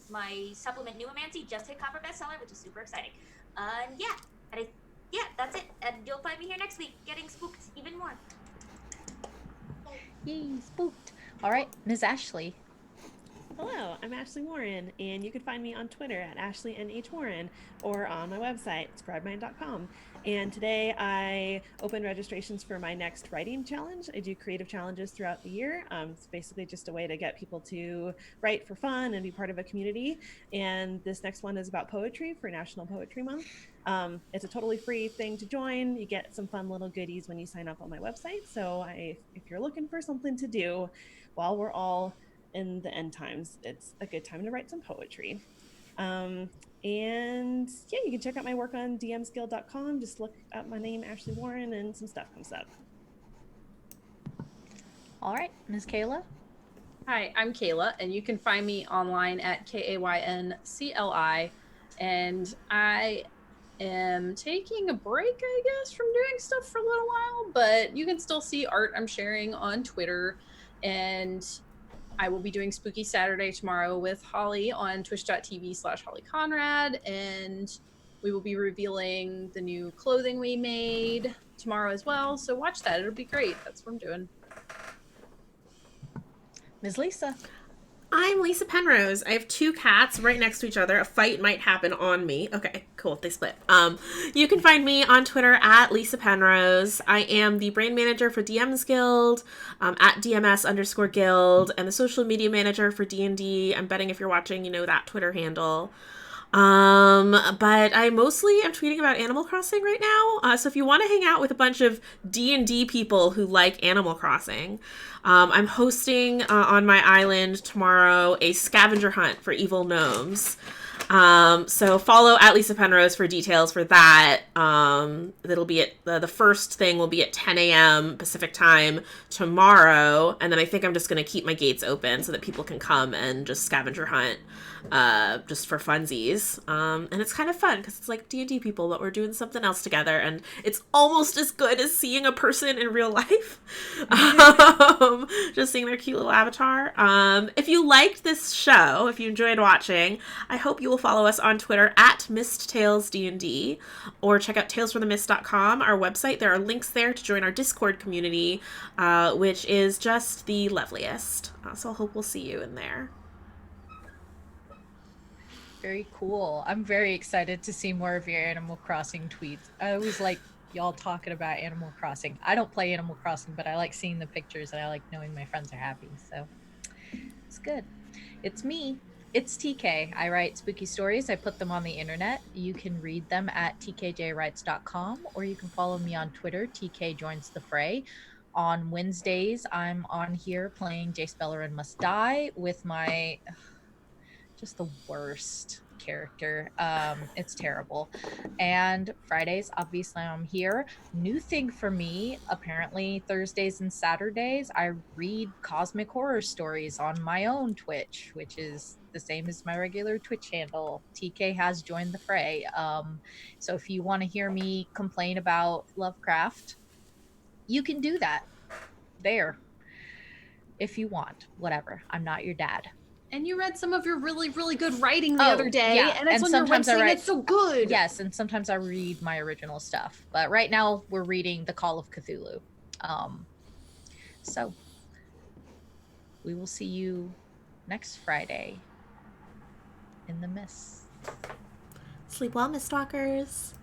my supplement Nuomancy just hit Copper bestseller, which is super exciting. And yeah, that's it. And you'll find me here next week, getting spooked even more. Yay, spooked. All right, Ms. Ashley. Hello, I'm Ashley Warren, and you can find me on Twitter at AshleyNHWarren or on my website, scribemind.com. And today I opened registrations for my next writing challenge. I do creative challenges throughout the year. It's basically just a way to get people to write for fun and be part of a community. And this next one is about poetry for National Poetry Month. It's a totally free thing to join. You get some fun little goodies when you sign up on my website. So if you're looking for something to do while we're all in the end times, it's a good time to write some poetry. And yeah, you can check out my work on dmsguild.com. Just look up my name, Ashley Warren, and some stuff comes up. All right, Ms. Kayla. Hi, I'm Kayla, and you can find me online at KAYNCLI. And I am taking a break, I guess, from doing stuff for a little while, but you can still see art I'm sharing on Twitter. And I will be doing Spooky Saturday tomorrow with Holly on twitch.tv/Holly Conrad, and we will be revealing the new clothing we made tomorrow as well. So watch that. It'll be great. That's what I'm doing. Ms. Lisa. I'm Lisa Penrose. I have two cats right next to each other. A fight might happen on me. Okay, cool. They split. You can find me on Twitter at Lisa Penrose. I am the brand manager for DM's Guild, at DMS_Guild, and the social media manager for D&D. I'm betting if you're watching, you know that Twitter handle. But I mostly am tweeting about Animal Crossing right now. So if you want to hang out with a bunch of D&D people who like Animal Crossing, I'm hosting on my island tomorrow a scavenger hunt for evil gnomes. So follow at Lisa Penrose for details for that. That'll be at the first thing will be at 10 a.m. Pacific time tomorrow, and then I think I'm just gonna keep my gates open so that people can come and just scavenger hunt, just for funsies. And it's kind of fun because it's like D&D people, but we're doing something else together, and it's almost as good as seeing a person in real life. Just seeing their cute little avatar. If you liked this show, if you enjoyed watching, I hope you will follow us on Twitter at MistTalesDND, or check out talesfromthemist.com, our website. There are links there to join our Discord community, which is just the loveliest. So I hope we'll see you in there. Very cool. I'm very excited to see more of your Animal Crossing tweets. I always like y'all talking about Animal Crossing. I don't play Animal Crossing, but I like seeing the pictures and I like knowing my friends are happy. So it's good. It's me. It's TK. I write spooky stories. I put them on the internet. You can read them at tkjwrites.com, or you can follow me on Twitter, TK Joins the Fray. On Wednesdays, I'm on here playing Jace Bellerin Must Die with my just the worst character. It's terrible. And Fridays, obviously, I'm here. New thing for me, apparently Thursdays and Saturdays, I read cosmic horror stories on my own Twitch, which is the same as my regular Twitch handle. TK has joined the fray. So if you want to hear me complain about Lovecraft, you can do that there if you want. Whatever. I'm not your dad. And you read some of your really, really good writing the other day, yeah. and it's on your website. It's so good. Yes, and sometimes I read my original stuff. But right now we're reading The Call of Cthulhu. So we will see you next Friday in the mist. Sleep well, Mistwalkers.